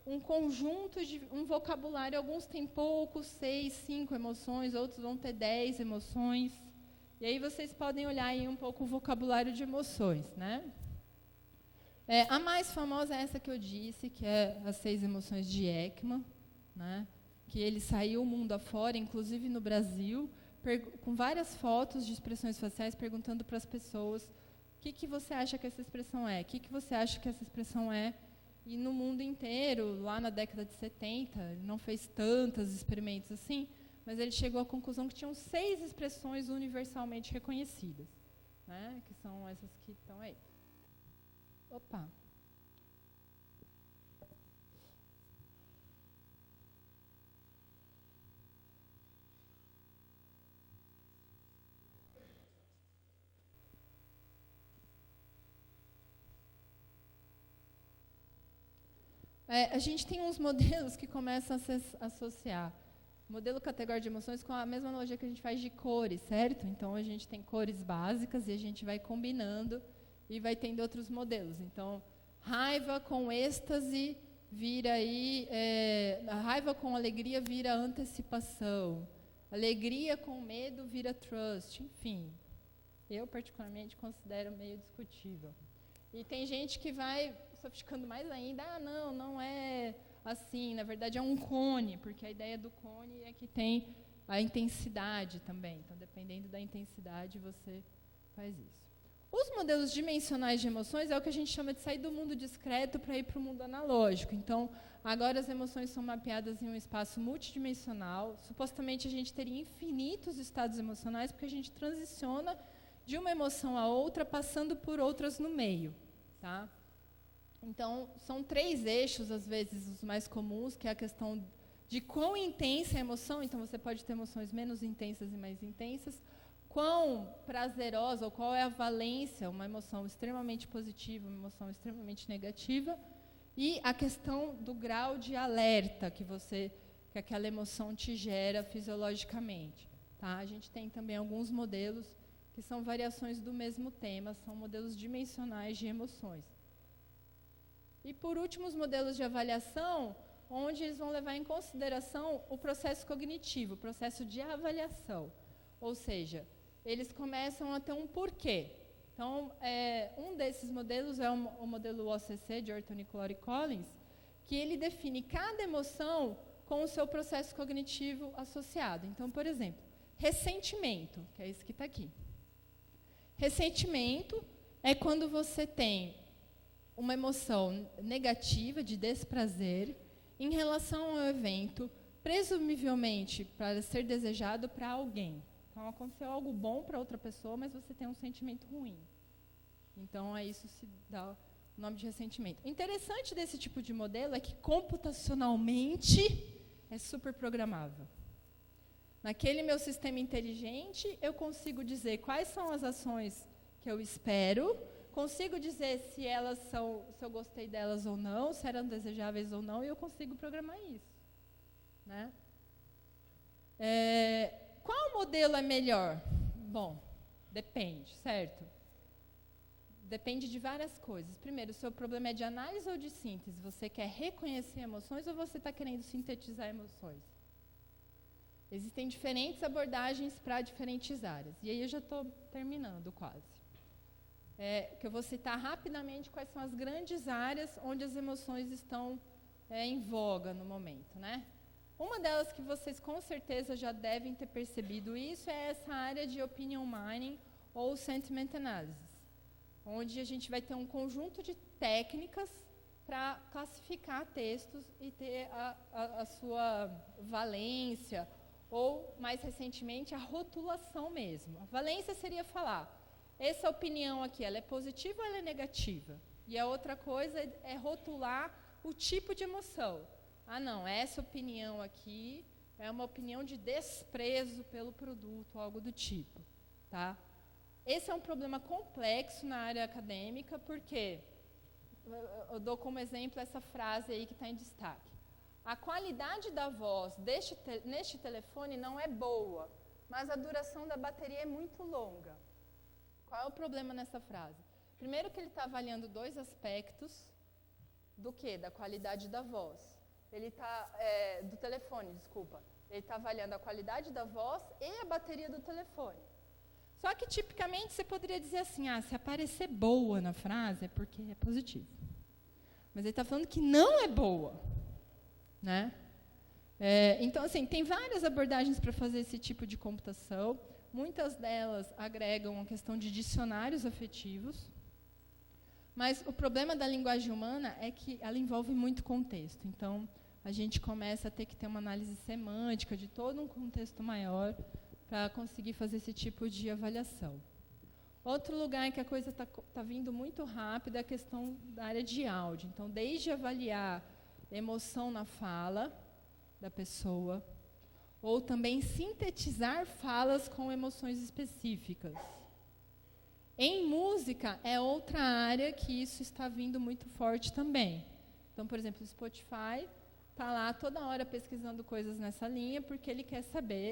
um conjunto de um vocabulário. Alguns têm poucos, 6, 5 emoções, outros vão ter 10 emoções. E aí vocês podem olhar aí um pouco o vocabulário de emoções, né? A mais famosa é essa que eu disse, que é as 6 emoções de Ekman, né? Que ele saiu o mundo afora, inclusive no Brasil, com várias fotos de expressões faciais, perguntando para as pessoas o que você acha que essa expressão é, o que você acha que essa expressão é. E no mundo inteiro, lá na década de 70, ele não fez tantos experimentos assim, mas ele chegou à conclusão que tinham 6 expressões universalmente reconhecidas, né? Que são essas que estão aí. Opa! A gente tem uns modelos que começam a se associar modelo categórico de emoções com a mesma analogia que a gente faz de cores, certo? Então, a gente tem cores básicas e a gente vai combinando e vai tendo outros modelos. Então, raiva com êxtase vira aí... a raiva com alegria vira antecipação. Alegria com medo vira trust. Enfim, eu particularmente considero meio discutível. E tem gente que vai sofisticando mais ainda. Não é... assim, na verdade é um cone, porque a ideia do cone é que tem a intensidade também. Então, dependendo da intensidade, você faz isso. Os modelos dimensionais de emoções é o que a gente chama de sair do mundo discreto para ir para o mundo analógico. Então, agora as emoções são mapeadas em um espaço multidimensional. Supostamente, a gente teria infinitos estados emocionais, porque a gente transiciona de uma emoção a outra, passando por outras no meio, tá? Então, são 3 eixos, às vezes, os mais comuns, que é a questão de quão intensa é a emoção. Então, você pode ter emoções menos intensas e mais intensas. Quão prazerosa, ou qual é a valência, uma emoção extremamente positiva, uma emoção extremamente negativa. E a questão do grau de alerta que aquela emoção te gera fisiologicamente. Tá? A gente tem também alguns modelos que são variações do mesmo tema, são modelos dimensionais de emoções. E, por último, os modelos de avaliação, onde eles vão levar em consideração o processo cognitivo, o processo de avaliação. Ou seja, eles começam a ter um porquê. Então, um desses modelos é o modelo OCC, de Orton e Clory Collins, que ele define cada emoção com o seu processo cognitivo associado. Então, por exemplo, ressentimento, que é esse que está aqui. Ressentimento é quando você tem uma emoção negativa, de desprazer, em relação ao evento, presumivelmente para ser desejado para alguém. Então, aconteceu algo bom para outra pessoa, mas você tem um sentimento ruim. Então, a isso se dá o nome de ressentimento. O interessante desse tipo de modelo é que, computacionalmente, é super programável. Naquele meu sistema inteligente, eu consigo dizer quais são as ações que eu espero, consigo dizer se eu gostei delas ou não, se eram desejáveis ou não, e eu consigo programar isso. Né? Qual modelo é melhor? Bom, depende, certo? Depende de várias coisas. Primeiro, o seu problema é de análise ou de síntese? Você quer reconhecer emoções ou você está querendo sintetizar emoções? Existem diferentes abordagens para diferentes áreas. E aí eu já estou terminando quase. Que eu vou citar rapidamente quais são as grandes áreas onde as emoções estão em voga no momento, né? Uma delas que vocês com certeza já devem ter percebido isso é essa área de opinion mining ou sentiment analysis, onde a gente vai ter um conjunto de técnicas para classificar textos e ter a sua valência, ou, mais recentemente, a rotulação mesmo. A valência seria falar, essa opinião aqui, ela é positiva ou ela é negativa? E a outra coisa é rotular o tipo de emoção. Não, essa opinião aqui é uma opinião de desprezo pelo produto, algo do tipo. Tá? Esse é um problema complexo na área acadêmica, porque eu dou como exemplo essa frase aí que está em destaque. A qualidade da voz neste telefone não é boa, mas a duração da bateria é muito longa. Qual é o problema nessa frase? Primeiro que ele está avaliando 2 aspectos do quê? Da qualidade da voz. Ele está, do telefone, desculpa. Ele está avaliando a qualidade da voz e a bateria do telefone. Só que, tipicamente, você poderia dizer assim, se aparecer boa na frase é porque é positivo. Mas ele está falando que não é boa. Né? Então, assim, tem várias abordagens para fazer esse tipo de computação. Muitas delas agregam a questão de dicionários afetivos. Mas o problema da linguagem humana é que ela envolve muito contexto. Então, a gente começa a ter que ter uma análise semântica de todo um contexto maior para conseguir fazer esse tipo de avaliação. Outro lugar em que a coisa está vindo muito rápido é a questão da área de áudio. Então, desde avaliar emoção na fala da pessoa, ou também sintetizar falas com emoções específicas. Em música, é outra área que isso está vindo muito forte também. Então, por exemplo, o Spotify está lá toda hora pesquisando coisas nessa linha, porque ele quer saber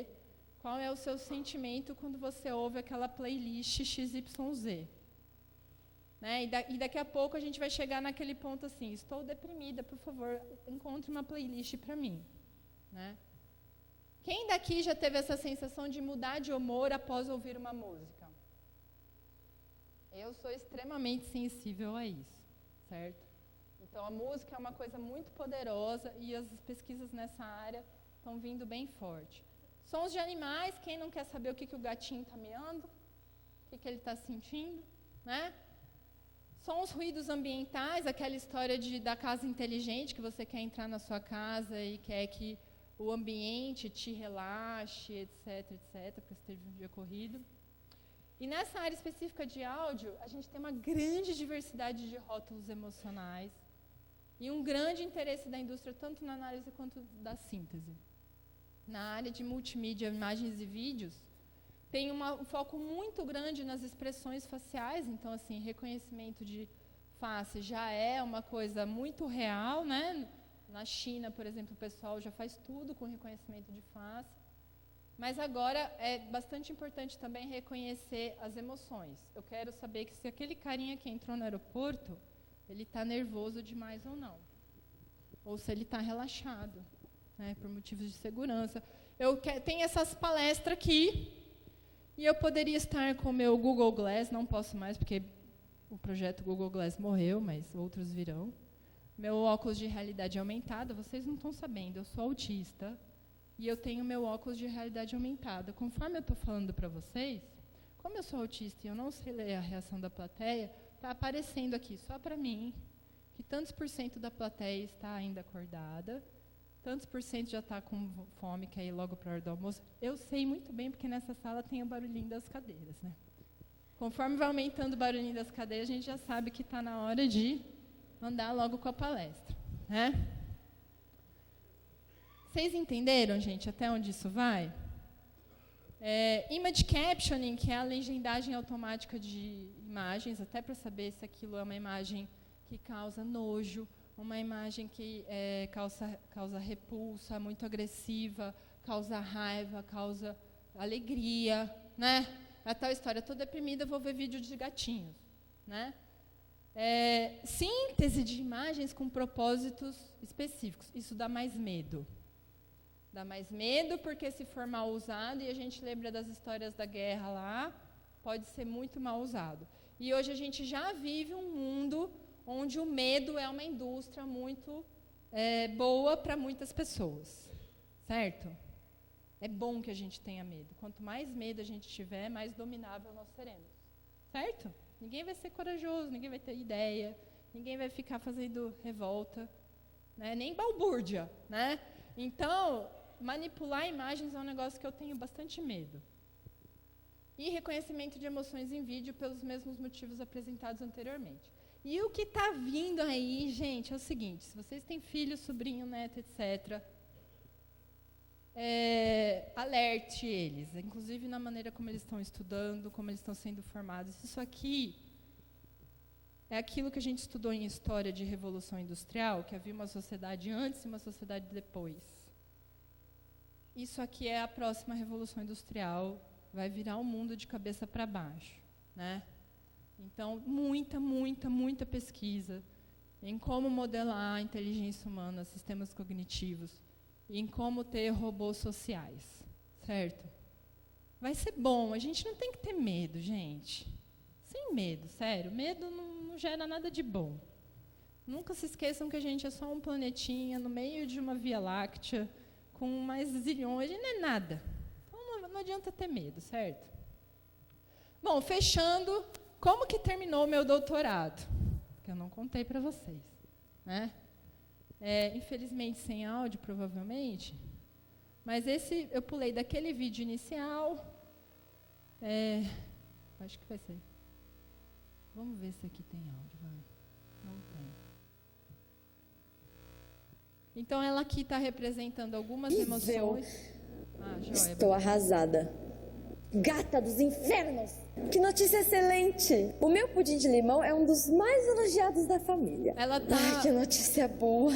qual é o seu sentimento quando você ouve aquela playlist XYZ. Né? E daqui a pouco a gente vai chegar naquele ponto assim, estou deprimida, por favor, encontre uma playlist para mim. Né? Quem daqui já teve essa sensação de mudar de humor após ouvir uma música? Eu sou extremamente sensível a isso, certo? Então, a música é uma coisa muito poderosa e as pesquisas nessa área estão vindo bem forte. Sons de animais, quem não quer saber o que o gatinho está miando? O que ele está sentindo? Né? Sons, ruídos ambientais, aquela história da casa inteligente, que você quer entrar na sua casa e quer que o ambiente te relaxe, etc, porque você teve um dia corrido. E nessa área específica de áudio, a gente tem uma grande diversidade de rótulos emocionais e um grande interesse da indústria, tanto na análise quanto da síntese. Na área de multimídia, imagens e vídeos, tem um foco muito grande nas expressões faciais, então, assim, reconhecimento de face já é uma coisa muito real, né? Na China, por exemplo, o pessoal já faz tudo com reconhecimento de face. Mas agora é bastante importante também reconhecer as emoções. Eu quero saber que se aquele carinha que entrou no aeroporto, ele está nervoso demais ou não. Ou se ele está relaxado, né, por motivos de segurança. Tenho essas palestras aqui, e eu poderia estar com o meu Google Glass, não posso mais, porque o projeto Google Glass morreu, mas outros virão. Meu óculos de realidade aumentada, vocês não estão sabendo, eu sou autista, e eu tenho meu óculos de realidade aumentada. Conforme eu estou falando para vocês, como eu sou autista e eu não sei ler a reação da plateia, está aparecendo aqui só para mim que tantos por cento da plateia está ainda acordada, tantos por cento já está com fome, quer ir logo para a hora do almoço. Eu sei muito bem, porque nessa sala tem o barulhinho das cadeiras. Né? Conforme vai aumentando o barulhinho das cadeiras, a gente já sabe que está na hora de andar logo com a palestra. Né? Vocês entenderam, gente, até onde isso vai? Image captioning, que é a legendagem automática de imagens, até para saber se aquilo é uma imagem que causa nojo, uma imagem que causa repulsa, muito agressiva, causa raiva, causa alegria, né? A tal história, estou deprimida, vou ver vídeo de gatinhos, né? Síntese de imagens com propósitos específicos, isso dá mais medo. Dá mais medo porque se for mal usado, e a gente lembra das histórias da guerra lá, pode ser muito mal usado. E hoje a gente já vive um mundo onde o medo é uma indústria muito boa para muitas pessoas, certo? É bom que a gente tenha medo. Quanto mais medo a gente tiver, mais dominável nós seremos, certo? Ninguém vai ser corajoso, ninguém vai ter ideia, ninguém vai ficar fazendo revolta, né? Nem balbúrdia, né? Então, manipular imagens é um negócio que eu tenho bastante medo. E reconhecimento de emoções em vídeo pelos mesmos motivos apresentados anteriormente. E o que está vindo aí, gente, é o seguinte, se vocês têm filho, sobrinho, neto, etc., alerte eles, inclusive na maneira como eles estão estudando, como eles estão sendo formados. Isso aqui é aquilo que a gente estudou em história de Revolução Industrial, que havia uma sociedade antes e uma sociedade depois. Isso aqui é a próxima Revolução Industrial, vai virar o mundo de cabeça para baixo, né? Então, muita pesquisa em como modelar a inteligência humana, sistemas cognitivos, e em como ter robôs sociais, certo? Vai ser bom, a gente não tem que ter medo, gente. Sem medo, sério, medo não gera nada de bom. Nunca se esqueçam que a gente é só um planetinha no meio de uma Via Láctea, com mais zilhões, a gente não é nada. Então, não adianta ter medo, certo? Bom, fechando... Como que terminou o meu doutorado? Que eu não contei para vocês. Né? Infelizmente, sem áudio, provavelmente. Mas eu pulei daquele vídeo inicial. Acho que vai ser. Vamos ver se aqui tem áudio. Vai. Não tem. Então, ela aqui está representando algumas emoções. Estou arrasada. Gata dos infernos! Que notícia excelente! O meu pudim de limão é um dos mais elogiados da família. Ela tá... Ai, que notícia boa!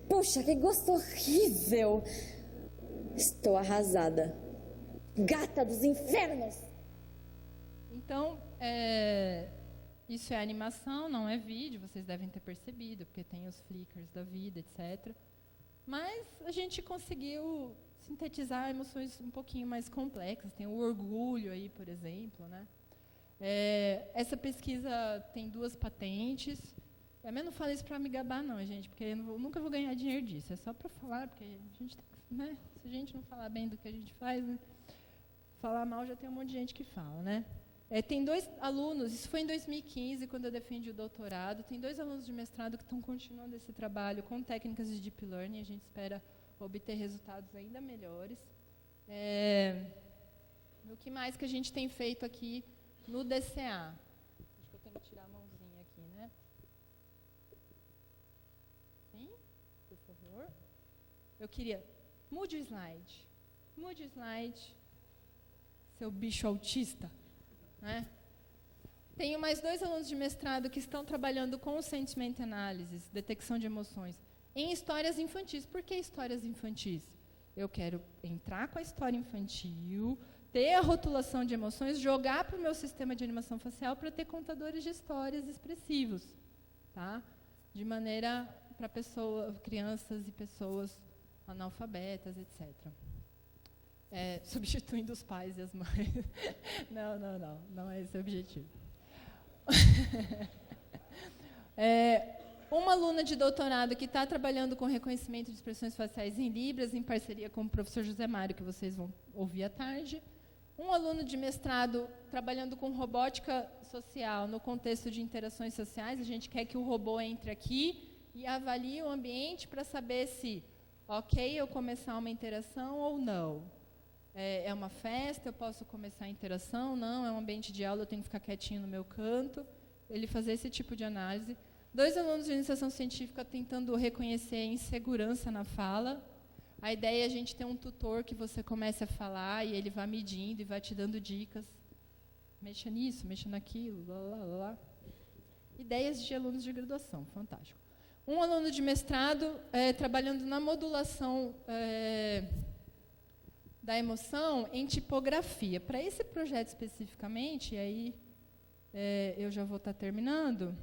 Puxa, que gosto horrível! Estou arrasada. Gata dos infernos! Então, isso é animação, não é vídeo, vocês devem ter percebido, porque tem os flickers da vida, etc. Mas a gente conseguiu sintetizar emoções um pouquinho mais complexas. Tem o orgulho aí, por exemplo, né? Essa pesquisa tem 2 patentes. Eu não falo isso para me gabar, não, gente, porque eu nunca vou ganhar dinheiro disso. É só para falar, porque a gente tem que, né? Se a gente não falar bem do que a gente faz, né? Falar mal já tem um monte de gente que fala, né? Tem 2 alunos, isso foi em 2015, quando eu defendi o doutorado, tem 2 alunos de mestrado que estão continuando esse trabalho com técnicas de Deep Learning, a gente espera obter resultados ainda melhores. O que mais que a gente tem feito aqui no DCA? Acho que eu tenho que tirar a mãozinha aqui, né? Sim, por favor. Eu queria... Mude o slide. Mude o slide. Seu bicho autista. Né? Tenho mais 2 alunos de mestrado que estão trabalhando com o Sentiment Analysis, detecção de emoções, em histórias infantis. Por que histórias infantis? Eu quero entrar com a história infantil, ter a rotulação de emoções, jogar para o meu sistema de animação facial para ter contadores de histórias expressivos, tá? De maneira para crianças e pessoas analfabetas, etc. Substituindo os pais e as mães. Não é esse o objetivo. Uma aluna de doutorado que está trabalhando com reconhecimento de expressões faciais em Libras, em parceria com o professor José Mário, que vocês vão ouvir à tarde. Um aluno de mestrado trabalhando com robótica social no contexto de interações sociais. A gente quer que o robô entre aqui e avalie o ambiente para saber se, ok, eu começar uma interação ou não. É uma festa, eu posso começar a interação? Não, é um ambiente de aula, eu tenho que ficar quietinho no meu canto. Ele fazer esse tipo de análise. 2 alunos de iniciação científica tentando reconhecer a insegurança na fala. A ideia é a gente ter um tutor que você comece a falar e ele vai medindo e vai te dando dicas. Mexa nisso, mexa naquilo, lá. Ideias de alunos de graduação, fantástico. Um aluno de mestrado trabalhando na modulação da emoção em tipografia. Para esse projeto especificamente, e aí eu já vou estar terminando,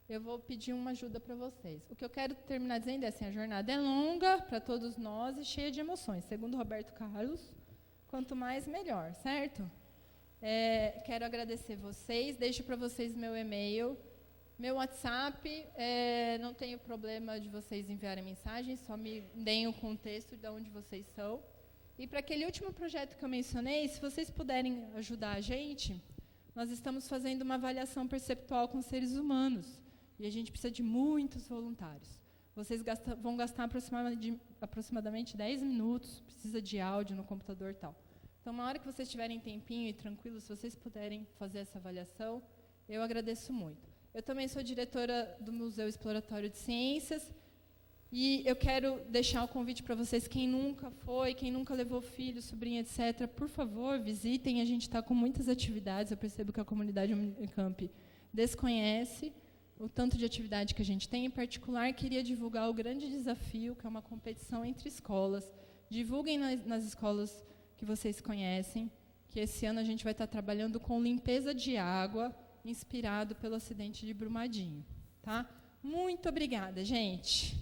eu vou pedir uma ajuda para vocês. O que eu quero terminar dizendo é assim, a jornada é longa para todos nós e cheia de emoções. Segundo Roberto Carlos, quanto mais, melhor, certo? Quero agradecer vocês, deixo para vocês meu e-mail, meu WhatsApp, não tenho problema de vocês enviarem mensagens, só me deem o contexto de onde vocês são. E para aquele último projeto que eu mencionei, se vocês puderem ajudar a gente, nós estamos fazendo uma avaliação perceptual com seres humanos. E a gente precisa de muitos voluntários. Vocês vão gastar aproximadamente 10 minutos, precisa de áudio no computador e tal. Então, uma hora que vocês tiverem tempinho e tranquilos, se vocês puderem fazer essa avaliação, eu agradeço muito. Eu também sou diretora do Museu Exploratório de Ciências e eu quero deixar o convite para vocês, quem nunca foi, quem nunca levou filho, sobrinha, etc., por favor, visitem. A gente está com muitas atividades, eu percebo que a comunidade Unicamp desconhece o tanto de atividade que a gente tem. Em particular, queria divulgar o grande desafio, que é uma competição entre escolas. Divulguem nas escolas que vocês conhecem, que esse ano a gente vai estar trabalhando com limpeza de água, inspirado pelo acidente de Brumadinho. Tá? Muito obrigada, gente.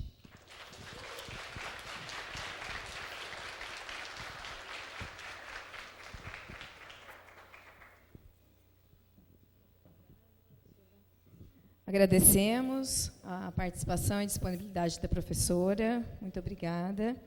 Agradecemos a participação e disponibilidade da professora. Muito obrigada.